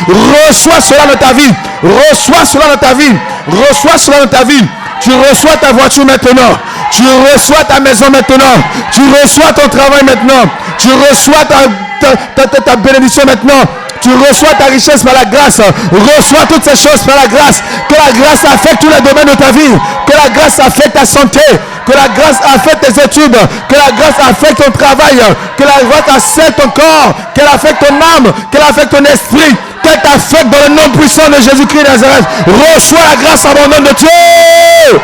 Reçois cela dans ta vie. Reçois cela dans ta vie. Reçois cela dans ta vie. Tu reçois ta voiture maintenant. Tu reçois ta maison maintenant. Tu reçois ton travail maintenant. Tu reçois ta bénédiction maintenant. Tu reçois ta richesse par la grâce. Reçois toutes ces choses par la grâce. Que la grâce affecte tous les domaines de ta vie. Que la grâce affecte ta santé. Que la grâce affecte tes études. Que la grâce affecte ton travail. Que la grâce affecte ton corps. Qu'elle affecte ton âme. Qu'elle affecte ton esprit. Qu'elle t'affecte dans le nom puissant de Jésus-Christ de Nazareth. Reçois la grâce abondante de Dieu.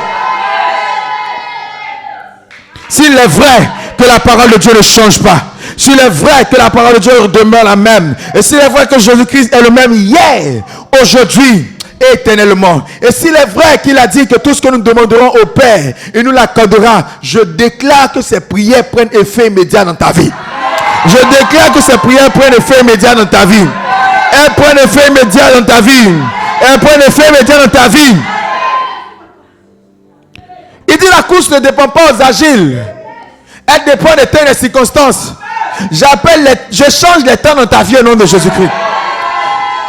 S'il est vrai que la parole de Dieu ne change pas, s'il est vrai que la parole de Dieu demeure la même, et s'il est vrai que Jésus-Christ est le même hier, aujourd'hui, éternellement, et s'il est vrai qu'il a dit que tout ce que nous demanderons au Père, il nous l'accordera, je déclare que ces prières prennent effet immédiat dans ta vie. Je déclare que ces prières prennent effet immédiat dans ta vie. Elles prennent effet immédiat dans ta vie. Elles prennent effet immédiat dans ta vie. Il dit la course ne dépend pas aux agiles. Elle dépend des temps et des circonstances. Je change les temps dans ta vie au nom de Jésus-Christ.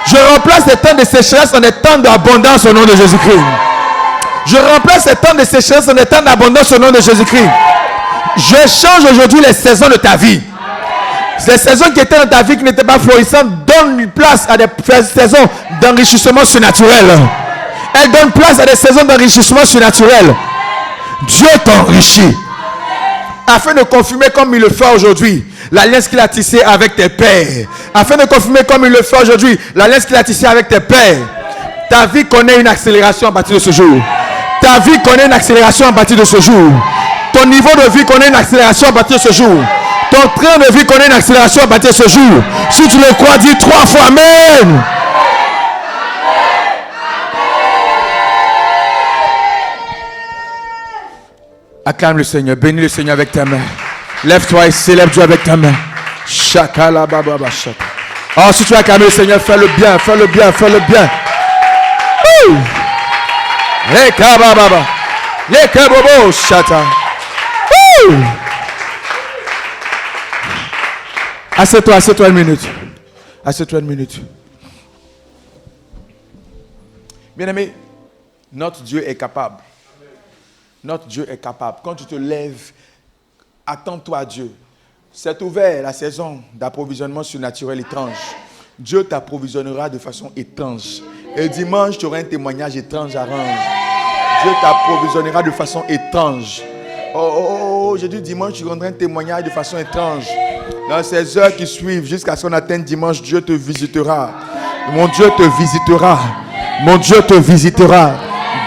Je remplace les temps de sécheresse en des temps d'abondance au nom de Jésus-Christ. Je remplace les temps de sécheresse en des temps d'abondance au nom de Jésus-Christ. Je change aujourd'hui les saisons de ta vie. Ces saisons qui étaient dans ta vie qui n'étaient pas florissantes donnent place à des saisons d'enrichissement surnaturel. Elles donnent place à des saisons d'enrichissement surnaturel. Dieu t'enrichit. Afin de confirmer comme il le fait aujourd'hui l'alliance qu'il a tissée avec tes pères. Afin de confirmer comme il le fait aujourd'hui l'alliance qu'il a tissée avec tes pères. Ta vie connaît une accélération à partir de ce jour. Ta vie connaît une accélération à partir de ce jour. Ton niveau de vie connaît une accélération à partir de ce jour. Ton train de vie connaît une accélération à partir de ce jour. Si tu le crois, dis 3 fois Amen. Acclame le Seigneur, bénis le Seigneur avec ta main. Lève-toi et célèbre Dieu avec ta main. Shakala baba shaka. Oh, si tu as acclamé le Seigneur, fais-le bien, fais-le bien, fais-le bien. Leka baba. Leka bobo shata. Assieds-toi une minute. Assieds-toi une minute. Bien-aimé, notre Dieu est capable. Notre Dieu est capable. Quand tu te lèves, attends-toi à Dieu. C'est ouvert la saison d'approvisionnement surnaturel étrange. Dieu t'approvisionnera de façon étrange. Et dimanche, tu auras un témoignage étrange à rendre. Dieu t'approvisionnera de façon étrange. Oh, j'ai dit dimanche, tu rendras un témoignage de façon étrange. Dans ces heures qui suivent, jusqu'à ce qu'on atteigne dimanche, Dieu te visitera. Mon Dieu te visitera. Mon Dieu te visitera.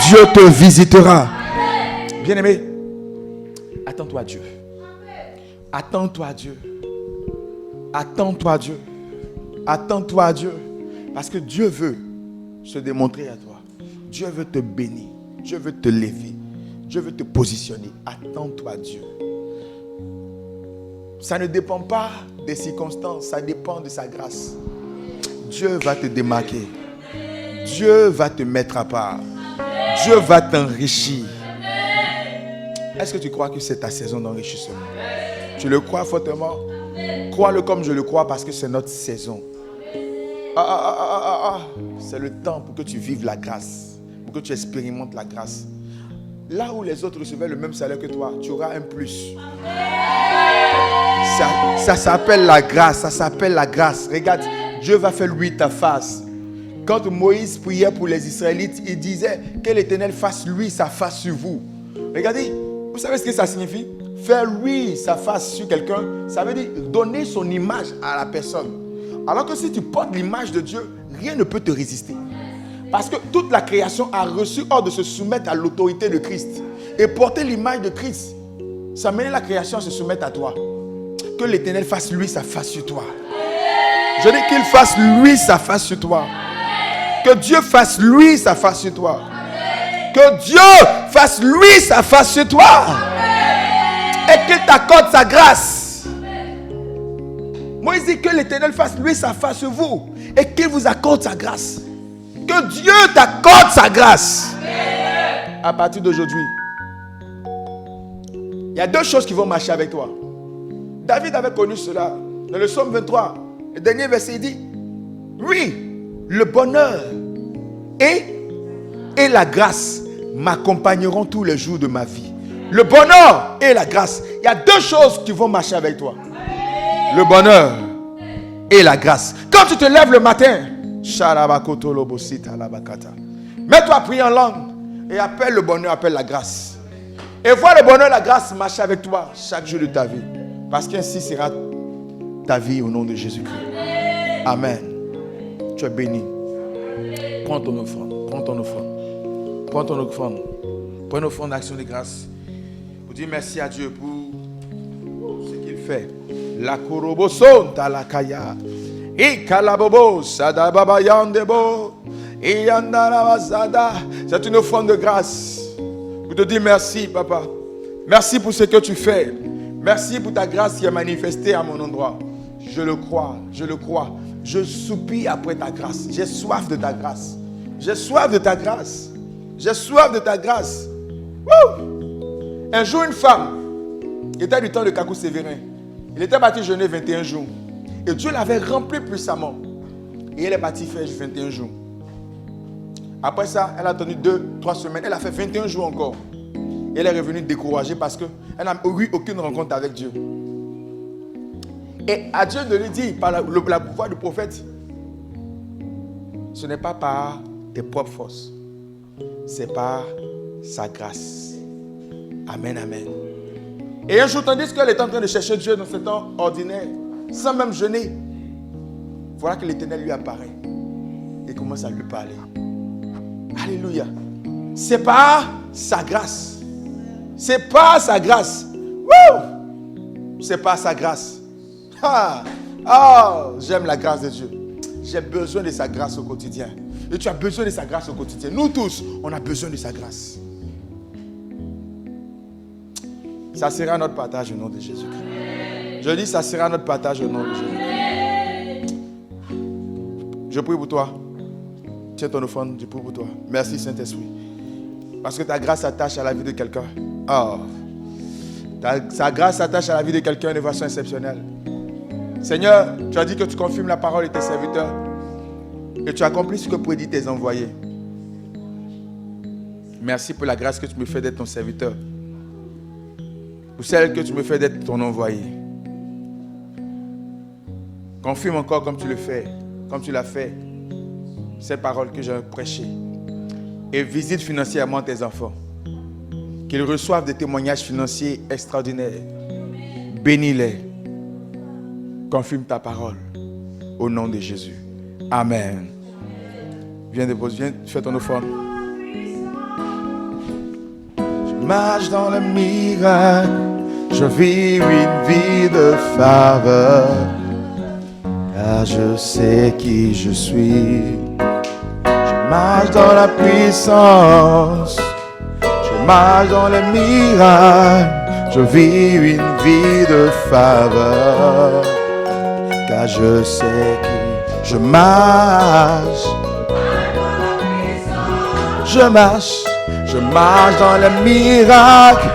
Dieu te visitera. Bien-aimé, attends-toi à Dieu. Attends-toi à Dieu. Attends-toi à Dieu. Attends-toi à Dieu. Parce que Dieu veut se démontrer à toi. Dieu veut te bénir. Dieu veut te lever. Dieu veut te positionner. Attends-toi à Dieu. Ça ne dépend pas des circonstances. Ça dépend de sa grâce. Dieu va te démarquer. Dieu va te mettre à part. Dieu va t'enrichir. Est-ce que tu crois que c'est ta saison d'enrichissement? Tu le crois fortement? Crois-le comme je le crois parce que c'est notre saison. C'est le temps pour que tu vives la grâce. Pour que tu expérimentes la grâce. Là où les autres recevaient le même salaire que toi, tu auras un plus. Ça s'appelle la grâce. Ça s'appelle la grâce. Regarde, Dieu va faire lui ta face. Quand Moïse priait pour les Israélites, il disait que l'Éternel fasse lui sa face sur vous. Regardez, vous savez ce que ça signifie? Faire lui sa face sur quelqu'un, ça veut dire donner son image à la personne. Alors que si tu portes l'image de Dieu, rien ne peut te résister. Parce que toute la création a reçu ordre de se soumettre à l'autorité de Christ. Et porter l'image de Christ, ça mène la création à se soumettre à toi. Que l'Éternel fasse lui sa face sur toi. Je dis qu'il fasse lui sa face sur toi. Que Dieu fasse lui sa face sur toi. Que Dieu fasse lui sa face sur toi. Et qu'il t'accorde sa grâce. Moïse dit que l'Éternel fasse lui sa face sur vous. Et qu'il vous accorde sa grâce. Que Dieu t'accorde sa grâce. À partir d'aujourd'hui, il y a deux choses qui vont marcher avec toi. David avait connu cela. Dans le psaume 23, le dernier verset, il dit: oui, le bonheur et la grâce m'accompagneront tous les jours de ma vie. Le bonheur et la grâce. Il y a deux choses qui vont marcher avec toi. Le bonheur et la grâce. Quand tu te lèves le matin, mets-toi à prier en langue et appelle le bonheur, appelle la grâce. Et vois le bonheur et la grâce marcher avec toi chaque jour de ta vie. Parce qu'ainsi sera ta vie au nom de Jésus-Christ. Amen. Tu es béni. Prends ton offrande. Prends ton offrande. Prends ton offrande. Prends une offrande d'action de grâce. Pour dire merci à Dieu pour ce qu'il fait. La koroboson talakaya. Et kalabobo sadababa yandebo. Et yandarabazada. C'est une offrande de grâce. Pour te dire merci, papa. Merci pour ce que tu fais. Merci pour ta grâce qui est manifestée à mon endroit. Je le crois, je le crois. Je soupire après ta grâce. J'ai soif de ta grâce. J'ai soif de ta grâce. J'ai soif de ta grâce. Woo! Un jour, une femme, il était du temps de Kakou Sévérin. Il était parti jeûner 21 jours. Et Dieu l'avait rempli puissamment. Et elle est partie faire 21 jours. Après ça, elle a attendu 2-3 semaines. Elle a fait 21 jours encore. Et elle est revenue découragée parce qu'elle n'a eu aucune rencontre avec Dieu. Et à Dieu de lui dire, par la voix du prophète, ce n'est pas par tes propres forces, c'est par sa grâce. Amen, amen. Et un jour, tandis qu'elle est en train de chercher Dieu dans ce temps ordinaire, sans même jeûner, voilà que l'Éternel lui apparaît et commence à lui parler. Alléluia. C'est pas sa grâce. C'est pas sa grâce. Wouh! C'est pas sa grâce. Ah! Oh, j'aime la grâce de Dieu. J'ai besoin de sa grâce au quotidien. Et tu as besoin de sa grâce au quotidien. Nous tous, on a besoin de sa grâce. Ça sera notre partage au nom de Jésus-Christ. Je dis, ça sera notre partage au nom de Jésus-Christ. Je prie pour toi. Tiens ton offrande, je prie pour toi. Merci Saint-Esprit. Parce que ta grâce s'attache à la vie de quelqu'un. Oh. Sa grâce s'attache à la vie de quelqu'un de façon exceptionnelle. Seigneur, tu as dit que tu confirmes la parole de tes serviteurs. Et tu accomplis ce que prédit tes envoyés. Merci pour la grâce que tu me fais d'être ton serviteur. Pour celle que tu me fais d'être ton envoyé. Confirme encore comme tu le fais, comme tu l'as fait, ces paroles que j'ai prêchées. Et visite financièrement tes enfants. Qu'ils reçoivent des témoignages financiers extraordinaires. Bénis-les. Confirme ta parole. Au nom de Jésus. Amen. Viens déposer, viens, fais ton offrande. Je marche dans le miracle. Je vis une vie de faveur. Car je sais qui je suis. Je marche dans la puissance. Je marche dans le miracle. Je vis une vie de faveur. Car je sais qui je marche. Je marche dans le miracle.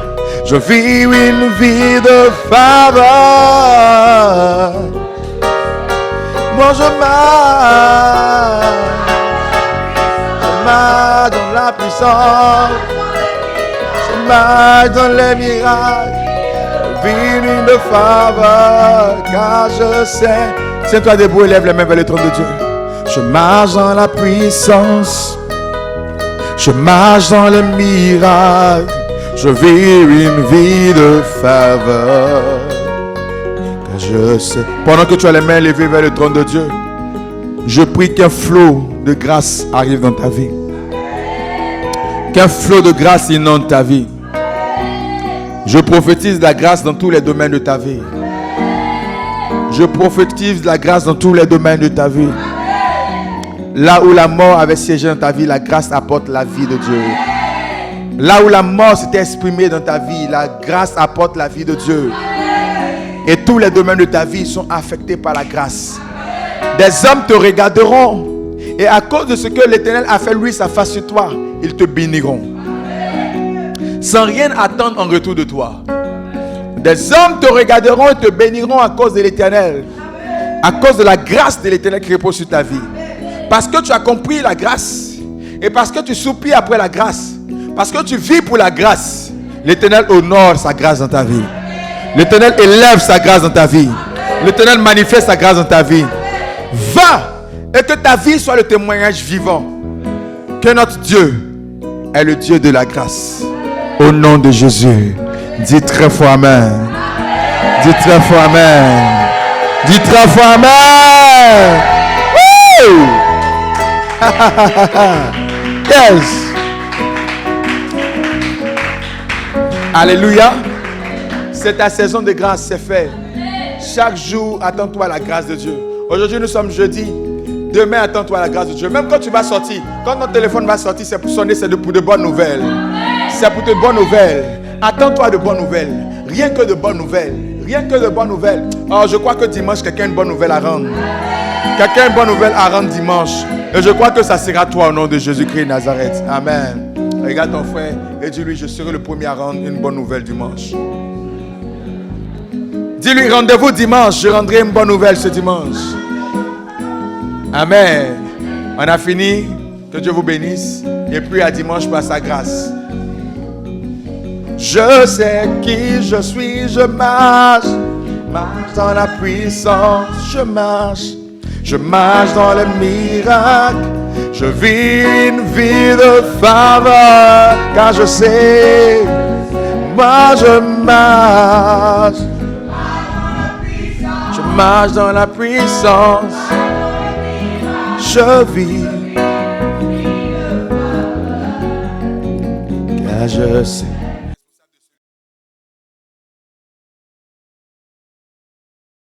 Je vis une vie de faveur. Moi je marche dans la puissance. Je marche dans les miracles. Je vis une vie de faveur. Car je sais. Tiens-toi debout et lève les mains vers le trône de Dieu. Je marche dans la puissance. Je marche dans le miracle. Je vis une vie de faveur. Car je sais. Pendant que tu as les mains levées vers le trône de Dieu, je prie qu'un flot de grâce arrive dans ta vie. Qu'un flot de grâce inonde ta vie. Je prophétise la grâce dans tous les domaines de ta vie. Je prophétise la grâce dans tous les domaines de ta vie. Là où la mort avait siégé dans ta vie, la grâce apporte la vie de Dieu. Là où la mort s'était exprimée dans ta vie, la grâce apporte la vie de Dieu. Et tous les domaines de ta vie sont affectés par la grâce. Des hommes te regarderont. Et à cause de ce que l'Éternel a fait lui sa face sur toi, ils te béniront. Sans rien attendre en retour de toi. Des hommes te regarderont et te béniront à cause de l'Éternel. À cause de la grâce de l'Éternel qui repose sur ta vie. Parce que tu as compris la grâce. Et parce que tu soupires après la grâce. Parce que tu vis pour la grâce. L'Éternel honore sa grâce dans ta vie. L'Éternel élève sa grâce dans ta vie. L'Éternel manifeste sa grâce dans ta vie. Va et que ta vie soit le témoignage vivant. Que notre Dieu est le Dieu de la grâce. Au nom de Jésus. Dis très fort Amen. Dis très fort Amen. Dis très fort Amen. Woo! Yes. Alléluia. C'est ta saison de grâce, c'est fait. Chaque jour, attends-toi à la grâce de Dieu. Aujourd'hui, nous sommes jeudi. Demain, attends-toi à la grâce de Dieu. Même quand tu vas sortir, quand notre téléphone va sortir, c'est pour sonner, c'est pour de bonnes nouvelles. C'est pour de bonnes nouvelles. Attends-toi de bonnes nouvelles. Rien que de bonnes nouvelles. Rien que de bonnes nouvelles. Oh, je crois que dimanche, quelqu'un a une bonne nouvelle à rendre. Quelqu'un a une bonne nouvelle à rendre dimanche. Et je crois que ça sera toi au nom de Jésus-Christ Nazareth. Amen. Regarde ton frère et dis-lui, je serai le premier à rendre une bonne nouvelle dimanche. Dis-lui, rendez-vous dimanche, je rendrai une bonne nouvelle ce dimanche. Amen. On a fini. Que Dieu vous bénisse. Et puis à dimanche par sa grâce. Je sais qui je suis, je marche dans la puissance, je marche dans le miracle, je vis une vie de faveur, car je sais, moi je marche dans la puissance, je vis. je sais